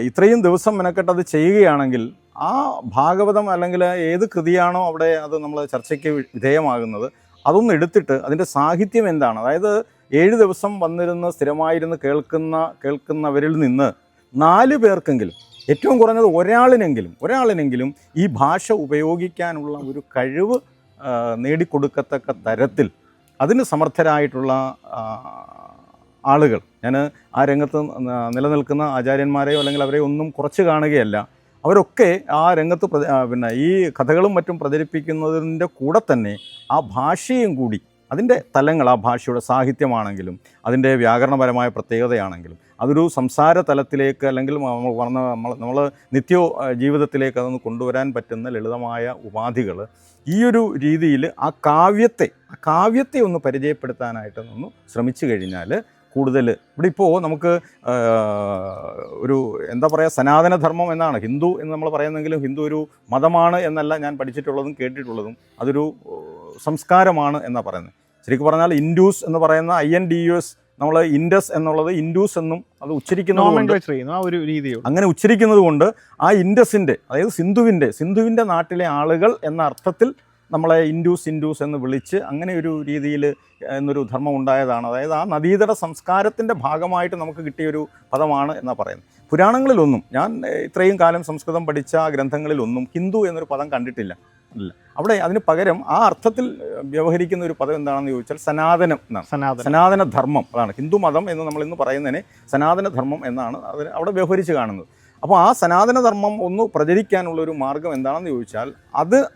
ഇത്രയും ദിവസം മെനക്കെട്ടത് ചെയ്യുകയാണെങ്കിൽ ആ ഭാഗവതം അല്ലെങ്കിൽ ഏത് കൃതിയാണോ അവിടെ അത് നമ്മൾ ചർച്ചയ്ക്ക് വിധേയമാകുന്നത്, അതൊന്ന് എടുത്തിട്ട് അതിൻ്റെ സാഹിത്യം എന്താണ്, അതായത് 7 ദിവസം വന്നിരുന്ന് സ്ഥിരമായിരുന്ന് കേൾക്കുന്നവരിൽ നിന്ന് 4 പേർക്കെങ്കിലും, ഏറ്റവും കുറഞ്ഞത് ഒരാളിനെങ്കിലും ഈ ഭാഷ ഉപയോഗിക്കാനുള്ള ഒരു കഴിവ് നേടിക്കൊടുക്കത്തക്ക തരത്തിൽ അതിന് സമർത്ഥരായിട്ടുള്ള ആളുകൾ, ഞാൻ ആ രംഗത്ത് നിലനിൽക്കുന്ന ആചാര്യന്മാരെയോ അല്ലെങ്കിൽ അവരെ ഒന്നും കുറച്ച് കാണുകയല്ല, അവരൊക്കെ ആ രംഗത്ത് പിന്നെ ഈ കഥകളും മറ്റും പ്രചരിപ്പിക്കുന്നതിൻ്റെ കൂടെ തന്നെ ആ ഭാഷയും കൂടി, അതിൻ്റെ തലങ്ങൾ, ആ ഭാഷയുടെ സാഹിത്യമാണെങ്കിലും അതിൻ്റെ വ്യാകരണപരമായ പ്രത്യേകതയാണെങ്കിലും അതൊരു സംസാര തലത്തിലേക്ക് അല്ലെങ്കിൽ നമ്മൾ നിത്യ ജീവിതത്തിലേക്ക് അതൊന്ന് കൊണ്ടുവരാൻ പറ്റുന്ന ലളിതമായ ഉപാധികൾ ഈ ഒരു രീതിയിൽ ആ കാവ്യത്തെ ഒന്ന് പരിചയപ്പെടുത്താനായിട്ട് ഒന്ന് ശ്രമിച്ചു കഴിഞ്ഞാൽ കൂടുതൽ ഇവിടെ ഇപ്പോൾ നമുക്ക് ഒരു എന്താ പറയുക, സനാതനധർമ്മം എന്നാണ് ഹിന്ദു എന്ന് നമ്മൾ പറയുന്നെങ്കിലും ഹിന്ദു ഒരു മതമാണ് എന്നല്ല ഞാൻ പഠിച്ചിട്ടുള്ളതും കേട്ടിട്ടുള്ളതും, അതൊരു സംസ്കാരമാണ് എന്നാണ് പറയുന്നത്. ശരിക്കും പറഞ്ഞാൽ ഇൻഡൂസ് എന്ന് പറയുന്ന INDUS, നമ്മൾ ഇൻഡസ് എന്നുള്ളത് ഇൻഡൂസ് എന്നും അത് അങ്ങനെ ഉച്ചരിക്കുന്നത് കൊണ്ട് ആ ഇൻഡസിൻ്റെ, അതായത് സിന്ധുവിൻ്റെ നാട്ടിലെ ആളുകൾ എന്ന അർത്ഥത്തിൽ നമ്മളെ ഇൻഡൂസ് എന്ന് വിളിച്ച് അങ്ങനെ ഒരു രീതിയിൽ എന്നൊരു ധർമ്മം ഉണ്ടായതാണ്. അതായത് ആ നദീതട സംസ്കാരത്തിൻ്റെ ഭാഗമായിട്ട് നമുക്ക് കിട്ടിയൊരു പദമാണ് എന്നാണ് പറയുന്നത്. പുരാണങ്ങളിലൊന്നും, ഞാൻ ഇത്രയും കാലം സംസ്കൃതം പഠിച്ച ഗ്രന്ഥങ്ങളിലൊന്നും ഹിന്ദു എന്നൊരു പദം കണ്ടിട്ടില്ല. അവിടെ അതിന് പകരം ആ അർത്ഥത്തിൽ വ്യവഹരിക്കുന്ന ഒരു പദം എന്താണെന്ന് ചോദിച്ചാൽ സനാതനം എന്നാണ്. സനാതനധർമ്മം, അതാണ് ഹിന്ദു മതം എന്ന് നമ്മൾ ഇന്ന് പറയുന്നതിനെ സനാതനധർമ്മം എന്നാണ് അതിന് അവിടെ വ്യവഹരിച്ച് കാണുന്നത്. അപ്പോൾ ആ സനാതനധർമ്മം ഒന്ന് പ്രചരിക്കാനുള്ളൊരു മാർഗം എന്താണെന്ന് ചോദിച്ചാൽ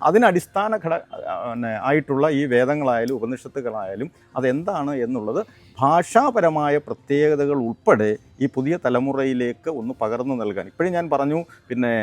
അതിനടിസ്ഥാന ആയിട്ടുള്ള ഈ വേദങ്ങളായാലും ഉപനിഷത്തുകളായാലും അതെന്താണ് എന്നുള്ളത് ഭാഷാപരമായ പ്രത്യേകതകൾ ഉൾപ്പെടെ ഈ പുതിയ തലമുറയിലേക്ക് ഒന്ന് പകർന്നു നൽകാൻ. ഇപ്പോഴും ഞാൻ പറഞ്ഞു, പിന്നെ